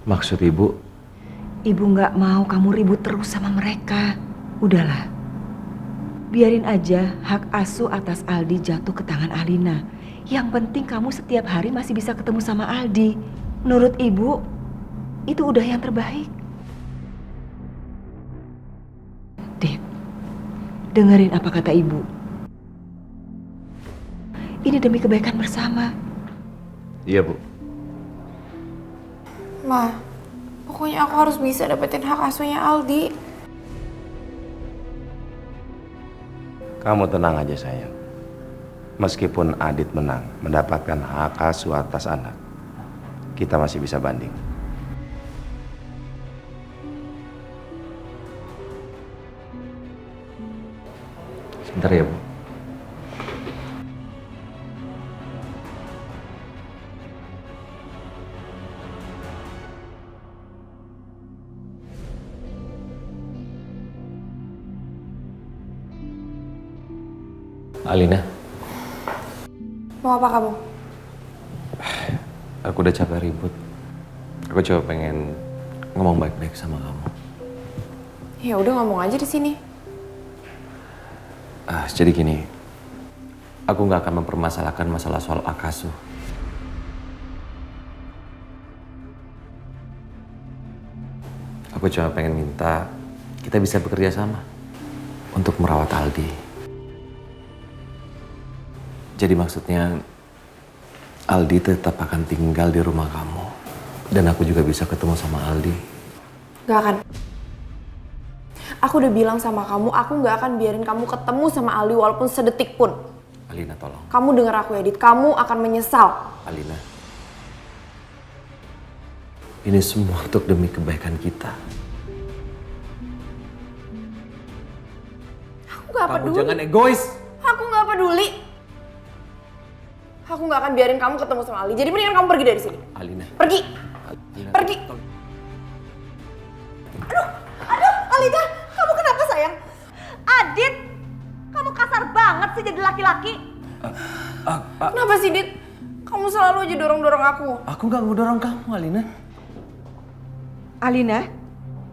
Maksud ibu? Ibu nggak mau kamu ribut terus sama mereka. Udahlah, biarin aja hak asuh atas Aldi jatuh ke tangan Alina. Yang penting kamu setiap hari masih bisa ketemu sama Aldi. Menurut ibu, itu udah yang terbaik. Dit, dengerin apa kata ibu. Ini demi kebaikan bersama. Iya, Bu. Ma, pokoknya aku harus bisa dapetin hak asuhnya Aldi. Kamu tenang aja sayang. Meskipun Adit menang mendapatkan hak asuh atas anak, kita masih bisa banding. Sebentar ya, Bu. Alina, Mau apa kamu? aku udah capek ribut. Aku coba pengen ngomong baik-baik sama kamu. Ya udah ngomong aja di sini. Jadi gini, aku nggak akan mempermasalahkan masalah soal hak asuh. Aku cuma pengen minta kita bisa bekerja sama untuk merawat Aldi. Jadi maksudnya Aldi tetap akan tinggal di rumah kamu. Dan aku juga bisa ketemu sama Aldi. Gak akan. Aku udah bilang sama kamu, aku gak akan biarin kamu ketemu sama Aldi walaupun sedetik pun. Alina, tolong. Kamu denger aku ya, Dit. Kamu akan menyesal. Alina. Ini semua untuk demi kebaikan kita. Aku gak peduli. Kamu jangan egois. Aku gak peduli. Aku gak akan biarin kamu ketemu sama Aldi. Jadi mendingan kamu pergi dari sini. Alina. Pergi. Alina. Pergi. Aduh, Alida, kamu kenapa sayang? Adit, kamu kasar banget sih jadi laki-laki. Kenapa sih, Dit? Kamu selalu aja dorong-dorong aku. Aku gak ngedorong kamu, Alina. Alina,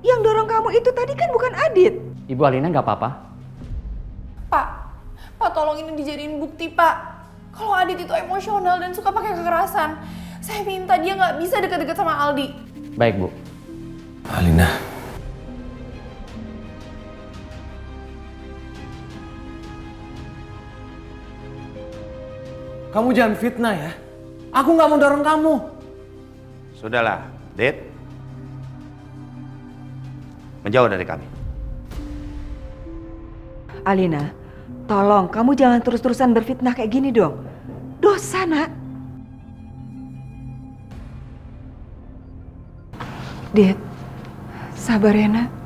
yang dorong kamu itu tadi kan bukan Adit. Ibu Alina nggak apa-apa? Pak, tolong ini dijadiin bukti, Pak. Kalau Adit itu emosional dan suka pakai kekerasan, saya minta dia nggak bisa deket-deket sama Aldi. Baik, Bu. Alina. Kamu jangan fitnah ya. Aku nggak mau dorong kamu. Sudahlah, Dit. Menjauh dari kami. Alina, tolong kamu jangan terus-terusan berfitnah kayak gini dong. Dosa, Nak. Dit, sabar ya, Nak.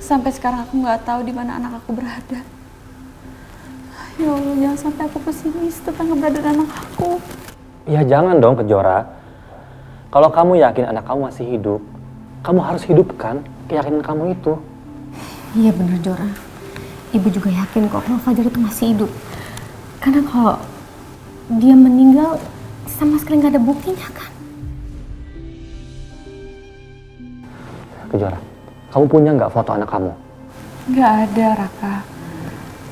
Sampai sekarang aku nggak tahu di mana anak aku berada. Ya Allah, jangan sampai aku pesimis tentang keberadaan anak aku. Ya jangan dong, Kejora. Kalau kamu yakin anak kamu masih hidup, kamu harus hidupkan keyakinan kamu itu. Iya bener, Jora. Ibu juga yakin kok kalau Fajar itu masih hidup. Karena kalau dia meninggal sama sekali nggak ada buktinya kan. Kejora, kamu punya nggak foto anak kamu? Nggak ada, Raka.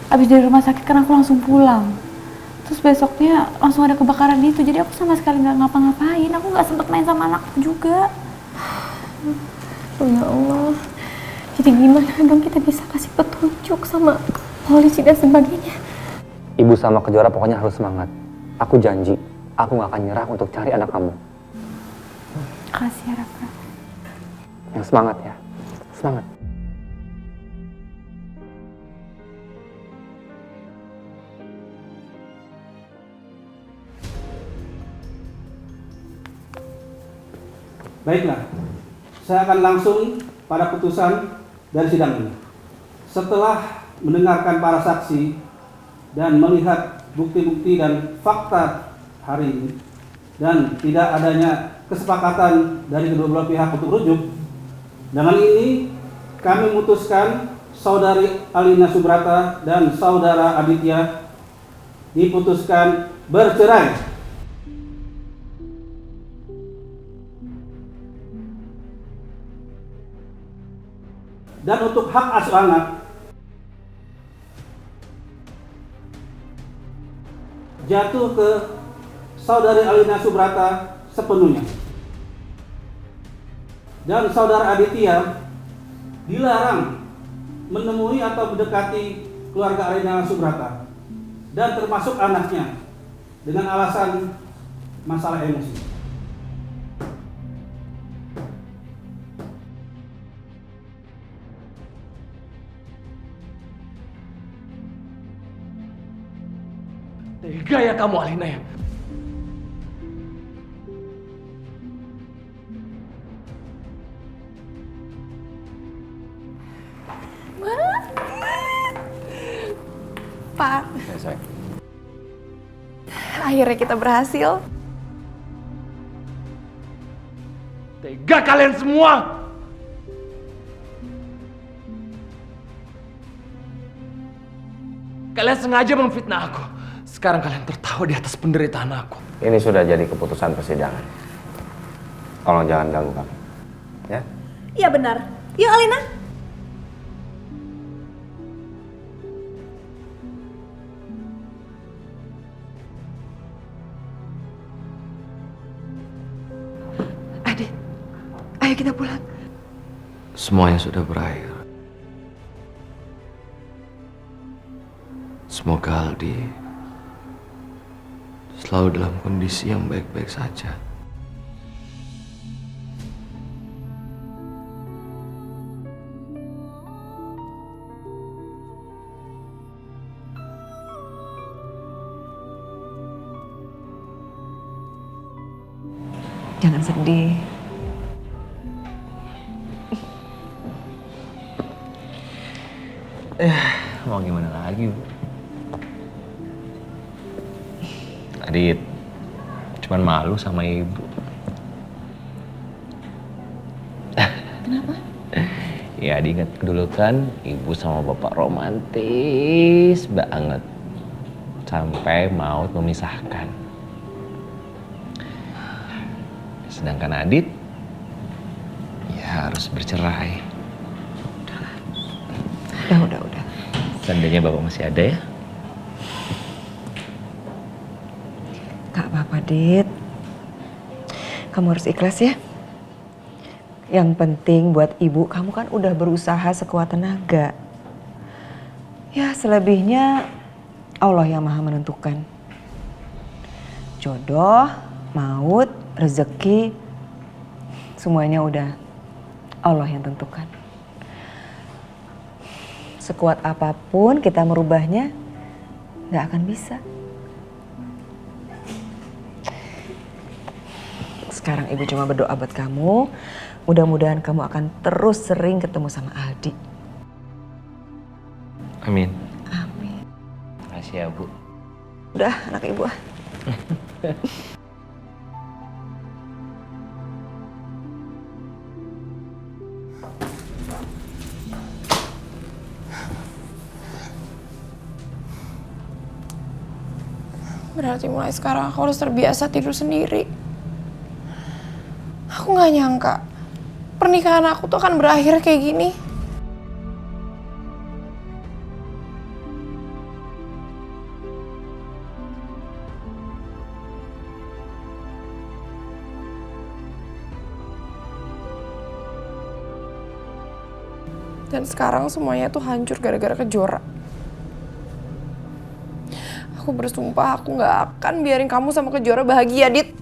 Abis dari rumah sakit kan aku langsung pulang. Terus besoknya langsung ada kebakaran itu, jadi aku sama sekali nggak ngapa-ngapain. Aku nggak sempet main sama anakku juga. Oh ya Allah. Jadi gimana dong kita bisa kasih petunjuk sama polisi dan sebagainya? Ibu sama Kejora pokoknya harus semangat. Aku janji, aku nggak akan nyerah untuk cari anak kamu. Makasih ya, Raka. Yang semangat ya, semangat. Baiklah, saya akan langsung pada putusan dari sidang ini. Setelah mendengarkan para saksi dan melihat bukti-bukti dan fakta hari ini, dan tidak adanya kesepakatan dari kedua belah pihak untuk rujuk, dengan ini kami memutuskan saudari Alina Subrata dan saudara Aditya diputuskan bercerai. Dan untuk hak asuh anak jatuh ke saudari Alina Subrata sepenuhnya. Dan saudara Aditya dilarang menemui atau mendekati keluarga Alina Subrata dan termasuk anaknya dengan alasan masalah emosi. Tega ya kamu, Alina ya? Pak, akhirnya kita berhasil. Tega kalian semua! Kalian sengaja memfitnah aku. Sekarang kalian tertawa di atas penderitaan aku. Ini sudah jadi keputusan persidangan. Tolong jangan ganggu kami. Ya? Iya benar. Yuk Alina. Adit, ayo kita pulang. Semuanya sudah berakhir. Semoga Aldi selalu dalam kondisi yang baik-baik saja. Jangan sedih. Mau gimana lagi, Bu? Adit, cuman malu sama ibu. Kenapa? Ya, diingat dulu kan, ibu sama bapak romantis banget. Sampai maut memisahkan. Sedangkan Adit, ya harus bercerai. Udah. Seandainya bapak masih ada ya. Gak apa-apa, Dit. Kamu harus ikhlas ya. Yang penting buat ibu, kamu kan udah berusaha sekuat tenaga. Ya, selebihnya Allah yang maha menentukan. Jodoh, maut, rezeki, semuanya udah Allah yang tentukan. Sekuat apapun kita merubahnya, gak akan bisa. Sekarang ibu cuma berdoa buat kamu. Mudah-mudahan kamu akan terus sering ketemu sama Aldi. Amin. Amin. Makasih ya, Bu. Udah, anak ibu. Berarti mulai sekarang aku harus terbiasa tidur sendiri. Aku gak nyangka pernikahan aku tuh akan berakhir kayak gini. Dan sekarang semuanya tuh hancur gara-gara Kejora. Aku bersumpah aku gak akan biarin kamu sama Kejora bahagia, Dit.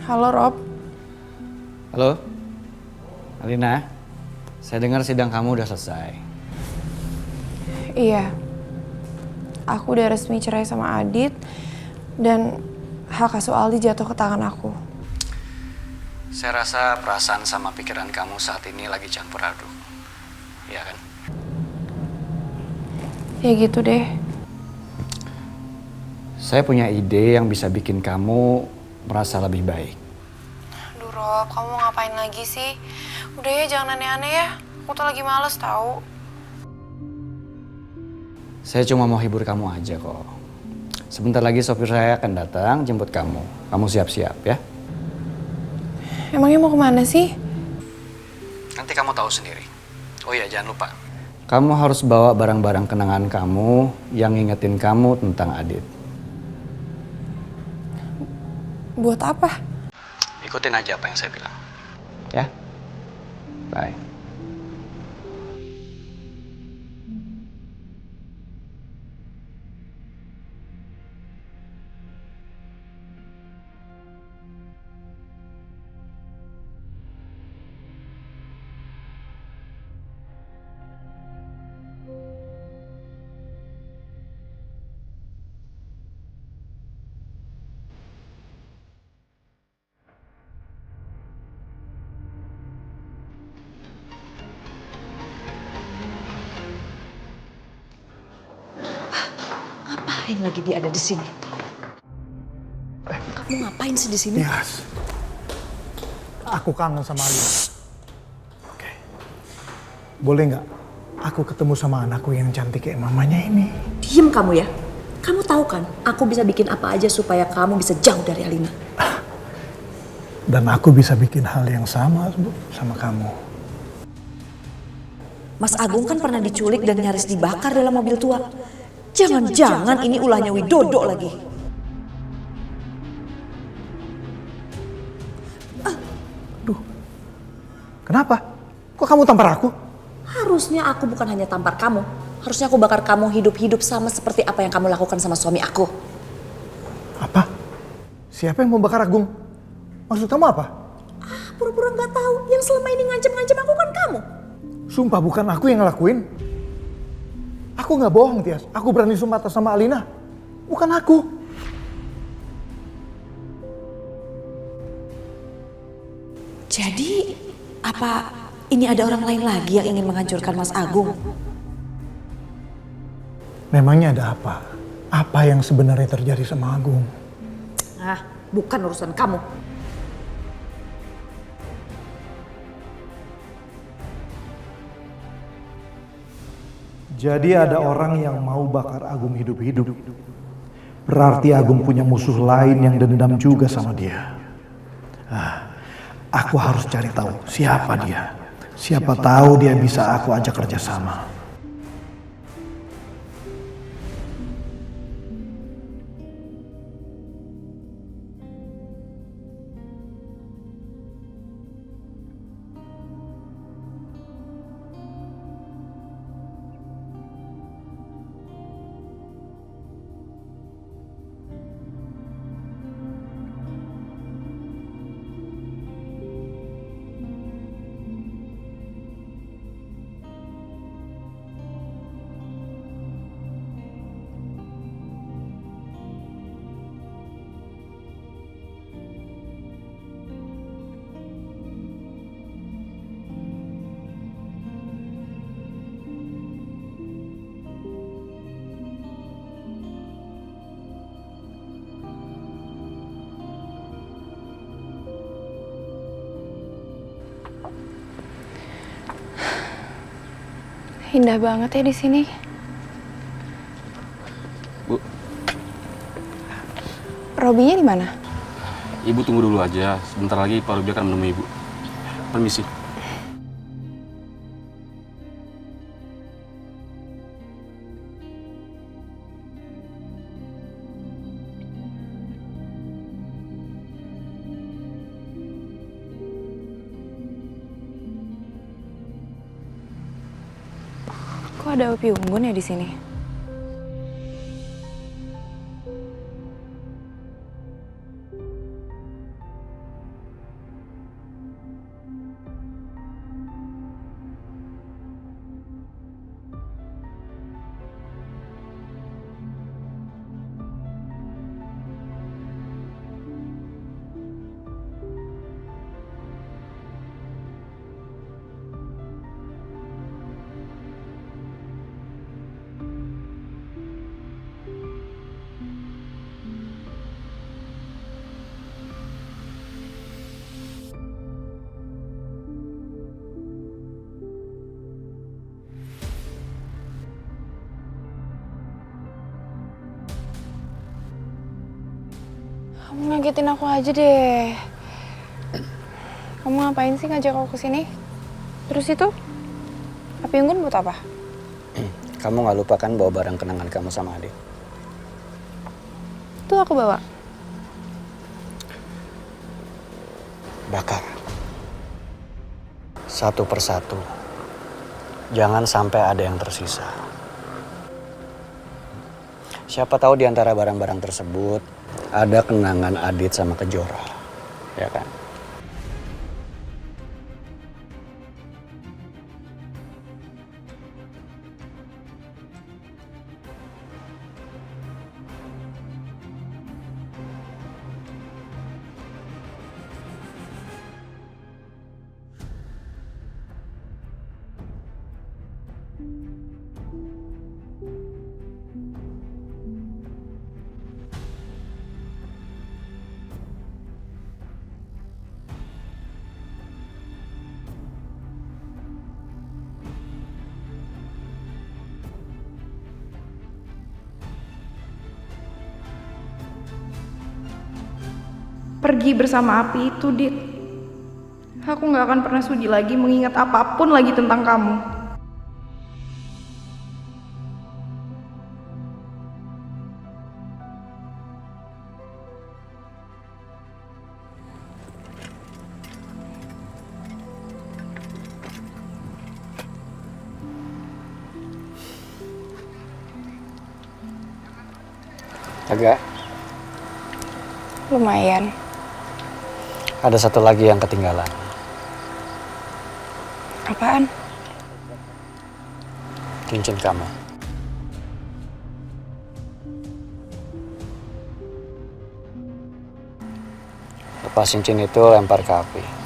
Halo, Rob. Halo, Alina. Saya dengar sidang kamu udah selesai. Iya. Aku udah resmi cerai sama Adit dan hak asuh Aldi jatuh ke tangan aku. Saya rasa perasaan sama pikiran kamu saat ini lagi campur aduk. Iya kan? Ya gitu deh. Saya punya ide yang bisa bikin kamu merasa lebih baik. Aduh Rob, kamu mau ngapain lagi sih? Udah ya, jangan aneh-aneh ya. Aku tuh lagi males tahu. Saya cuma mau hibur kamu aja kok. Sebentar lagi sopir saya akan datang jemput kamu. Kamu siap-siap ya. Emangnya mau kemana sih? Nanti kamu tahu sendiri. Oh iya, jangan lupa. Kamu harus bawa barang-barang kenangan kamu yang ngingetin kamu tentang Adit. Buat apa? Ikutin aja apa yang saya bilang. Ya? Bye. Ngapain lagi dia ada di sini? Kamu ngapain sih di sini? Yes. Aku kangen sama Alina. Oke. Boleh nggak aku ketemu sama anakku yang cantik kayak mamanya ini? Diem kamu ya. Kamu tahu kan, aku bisa bikin apa aja supaya kamu bisa jauh dari Alina. Dan aku bisa bikin hal yang sama sama kamu. Mas Agung kan pernah diculik dan nyaris dibakar dalam mobil tua. Jangan-jangan ini ulahnya Widodo lagi. Kenapa? Kok kamu tampar aku? Harusnya aku bukan hanya tampar kamu. Harusnya aku bakar kamu hidup-hidup sama seperti apa yang kamu lakukan sama suami aku. Apa? Siapa yang mau bakar Agung? Maksud kamu apa? Pura-pura nggak tahu. Yang selama ini ngancam-ngancam aku kan kamu. Sumpah bukan aku yang ngelakuin. Aku nggak bohong, Tias. Aku berani sumpah atas sama Alina. Bukan aku. Jadi, apa ini ada orang lain lagi yang ingin menghancurkan Mas Agung? Memangnya ada apa? Apa yang sebenarnya terjadi sama Agung? Ah, bukan urusan kamu. Jadi ada orang yang mau bakar Agung hidup-hidup. Berarti Agung punya musuh lain yang dendam juga sama dia. Aku harus cari tahu siapa dia. Siapa tahu dia bisa aku ajak kerjasama. Indah banget ya di sini. Bu, Robinya di mana? Ibu tunggu dulu aja. Sebentar lagi Pak Robi akan menemui Ibu. Permisi. Kok ada Upi Unggun ya di sini? Kamu ngagetin aku aja deh. Kamu ngapain sih ngajak aku kesini? Terus itu, api unggun buat apa? Kamu nggak lupa kan bawa barang kenangan kamu sama Adit? Tuh aku bawa. Bakar. Satu persatu. Jangan sampai ada yang tersisa. Siapa tahu di antara barang-barang tersebut ada kenangan Adit sama Kejora, ya kan? Pergi bersama api itu, Dit. Aku gak akan pernah sudi lagi mengingat apapun lagi tentang kamu. Agak. Lumayan. Ada satu lagi yang ketinggalan. Apaan? Cincin kamu. Lepas cincin itu lempar ke api.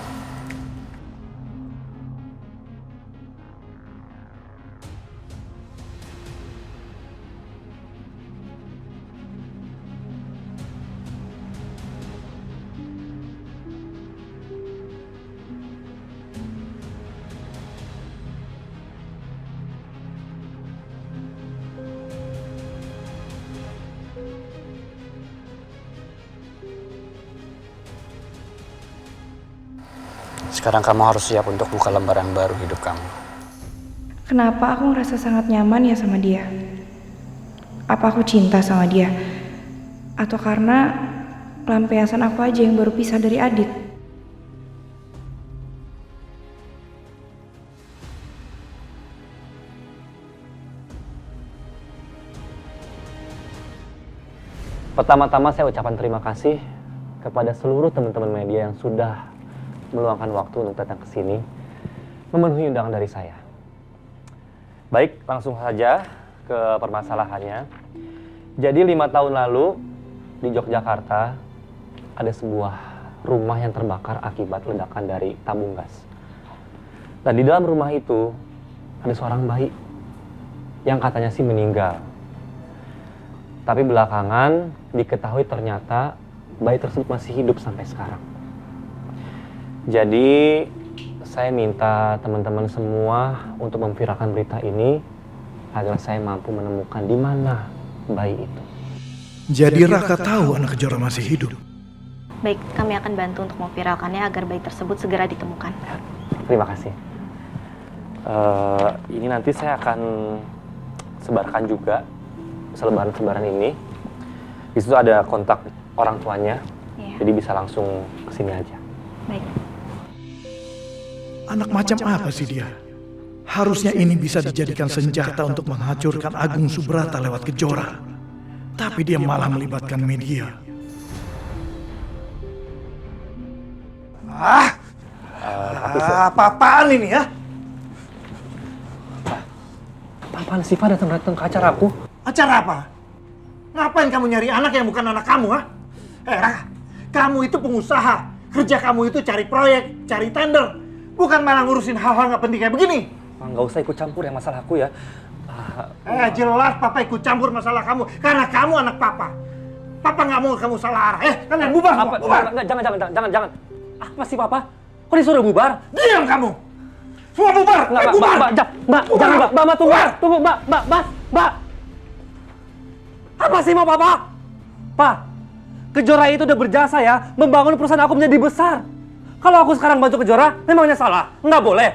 Sekarang kamu harus siap untuk buka lembaran baru hidup kamu. Kenapa aku ngerasa sangat nyaman ya sama dia? Apa aku cinta sama dia? Atau karena pelampiasan aku aja yang baru pisah dari Adit? Pertama-tama saya ucapkan terima kasih kepada seluruh teman-teman media yang sudah meluangkan waktu untuk datang ke sini memenuhi undangan dari saya. Baik, langsung saja ke permasalahannya. Jadi 5 tahun lalu di Yogyakarta ada sebuah rumah yang terbakar akibat ledakan dari tabung gas. Dan di dalam rumah itu ada seorang bayi yang katanya sih meninggal. Tapi belakangan diketahui ternyata bayi tersebut masih hidup sampai sekarang. Jadi Saya minta teman-teman semua untuk memviralkan berita ini agar saya mampu menemukan di mana bayi itu. Jadi Raka tahu anak Kejora masih hidup. Baik, kami akan bantu untuk memviralkannya agar bayi tersebut segera ditemukan. Terima kasih. Ini nanti saya akan sebarkan juga selebaran-selebaran ini. Di situ ada kontak orang tuanya, jadi bisa langsung kesini aja. Baik. Anak macam apa sih dia? Harusnya ini bisa dijadikan senjata untuk menghancurkan Agung Subrata lewat Kejora. Tapi dia malah melibatkan media. Apa-apaan ini ya? Apaan sih Pak datang-datang ke acara aku? Acara apa? Ngapain kamu nyari anak yang bukan anak kamu, ha? Raka, kamu itu pengusaha. Kerja kamu itu cari proyek, cari tender. Bukan malah ngurusin hal-hal nggak penting kayak begini. Pak, nggak usah ikut campur ya masalah aku ya. Jelas Papa ikut campur masalah kamu. Karena kamu anak Papa. Papa nggak mau kamu salah arah. Kalian bubar semua, bubar. Jangan. Apa sih Papa? Kok disuruh bubar? Diam kamu! Semua bubar! Bubar! Mbak, tunggu, Mbak. Apa sih mau Papa? Pak, Kejora itu udah berjasa ya, membangun perusahaan aku menjadi besar. Kalau aku sekarang bantu Kejora, memangnya salah? Nggak boleh.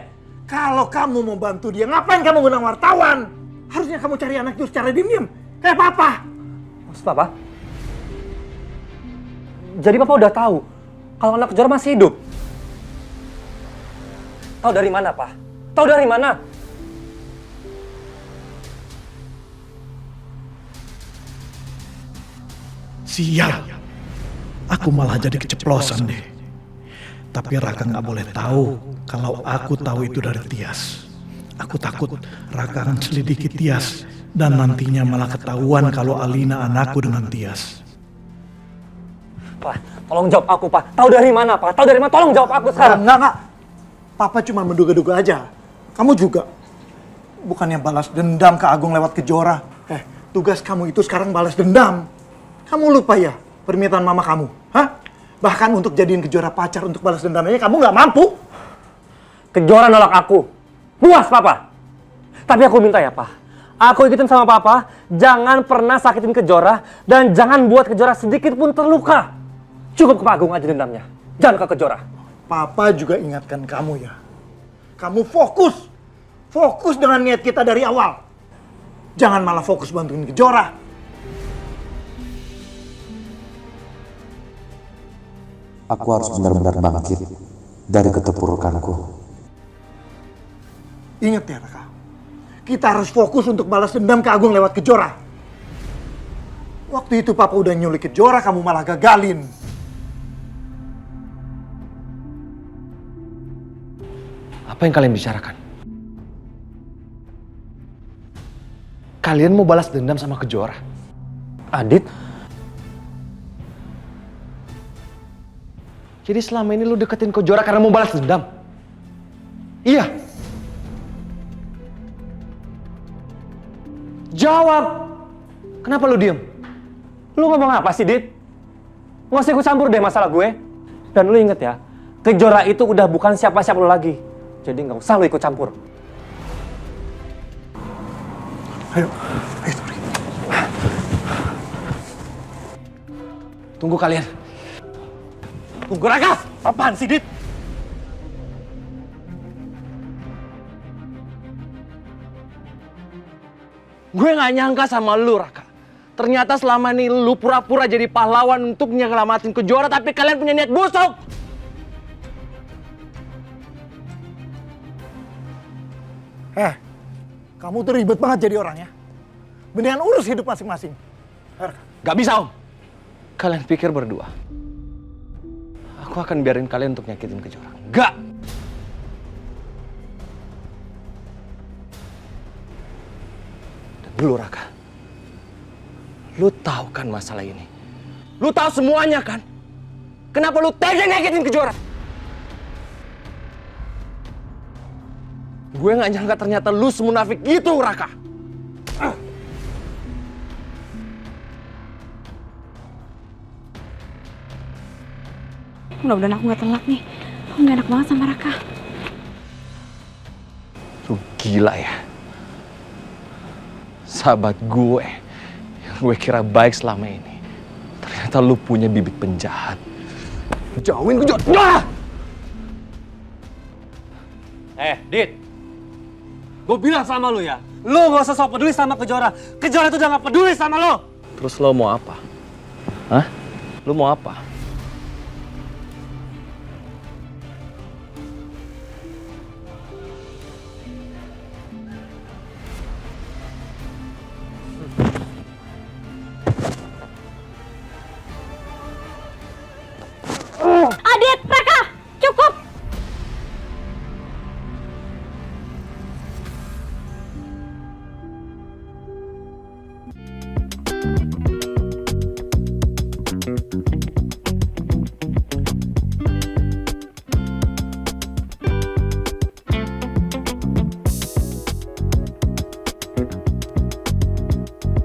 Kalau kamu mau bantu dia, ngapain kamu ngundang wartawan? Harusnya kamu cari anak itu secara diam-diam. Kayak Papa. Maksud Papa? Jadi Papa udah tahu kalau anak Kejora masih hidup? Tahu dari mana, Pak? Tahu dari mana? Sial. Aku malah jadi keceplosan deh. Tapi Raka nggak boleh tahu kalau aku tahu itu dari Tias. Aku takut Raka akan selidiki Tias dan nantinya malah ketahuan kalau Alina anakku dengan Tias. Pak, tolong jawab aku, Pak. Tahu dari mana, Pak? Tahu dari mana? Tolong jawab aku sekarang. Enggak. Papa cuma menduga-duga aja. Kamu juga. Bukannya balas dendam ke Agung lewat Kejora. Tugas kamu itu sekarang balas dendam. Kamu lupa ya permintaan mama kamu? Hah? Bahkan untuk jadiin Kejora pacar untuk balas dendamnya kamu nggak mampu. Kejora nolak aku. Puas, Papa. Tapi aku minta ya, Pak. Aku ikutin sama Papa, jangan pernah sakitin Kejora dan jangan buat Kejora sedikit pun terluka. Cukup ke Pak Agung aja dendamnya. Jangan ke Kejora. Papa juga ingatkan kamu ya. Kamu fokus. Fokus dengan niat kita dari awal. Jangan malah fokus bantuin Kejora. Aku harus benar-benar bangkit dari keterpurukanku. Ingat ya Raka, kita harus fokus untuk balas dendam ke Agung lewat Kejora. Waktu itu Papa udah nyulik Kejora, kamu malah gagalin. Apa yang kalian bicarakan? Kalian mau balas dendam sama Kejora? Adit? Jadi selama ini lu deketin Kejora karena mau balas dendam? Iya. Jawab! Kenapa lu diem? Lu ngomong apa sih, Dit? Nggak usah ikut campur deh masalah gue. Dan lu inget ya, Kejora itu udah bukan siapa-siapa lu lagi. Jadi nggak usah lu ikut campur. Ayo. Tunggu kalian. Tunggu Raka! Apaan sih, Dit? Gue gak nyangka sama lu, Raka. Ternyata selama ini lu pura-pura jadi pahlawan untuk nyelamatin Kejora, tapi kalian punya niat busuk. Kamu tuh ribet banget jadi orangnya. Mendingan urus hidup masing-masing. Gak bisa, Om. Kalian pikir berdua aku akan biarin kalian untuk nyakitin Kejora? Enggak! Dan lu, Raka, lu tahu kan masalah ini? Lu tahu semuanya kan? Kenapa lu tega nyakitin Kejora? Gue gak nyangka ternyata lu semunafik gitu, Raka. Mudah-mudahan aku gak telat nih. Aku gak enak banget sama Raka. Lu gila ya. Sahabat gue yang gue kira baik selama ini, ternyata lu punya bibit penjahat. Jauhin gue. Dit. Gue bilang sama lu ya, lu gak usah sok peduli sama Kejora. Kejora itu udah gak peduli sama lu. Terus lo mau apa? Hah? Lu mau apa?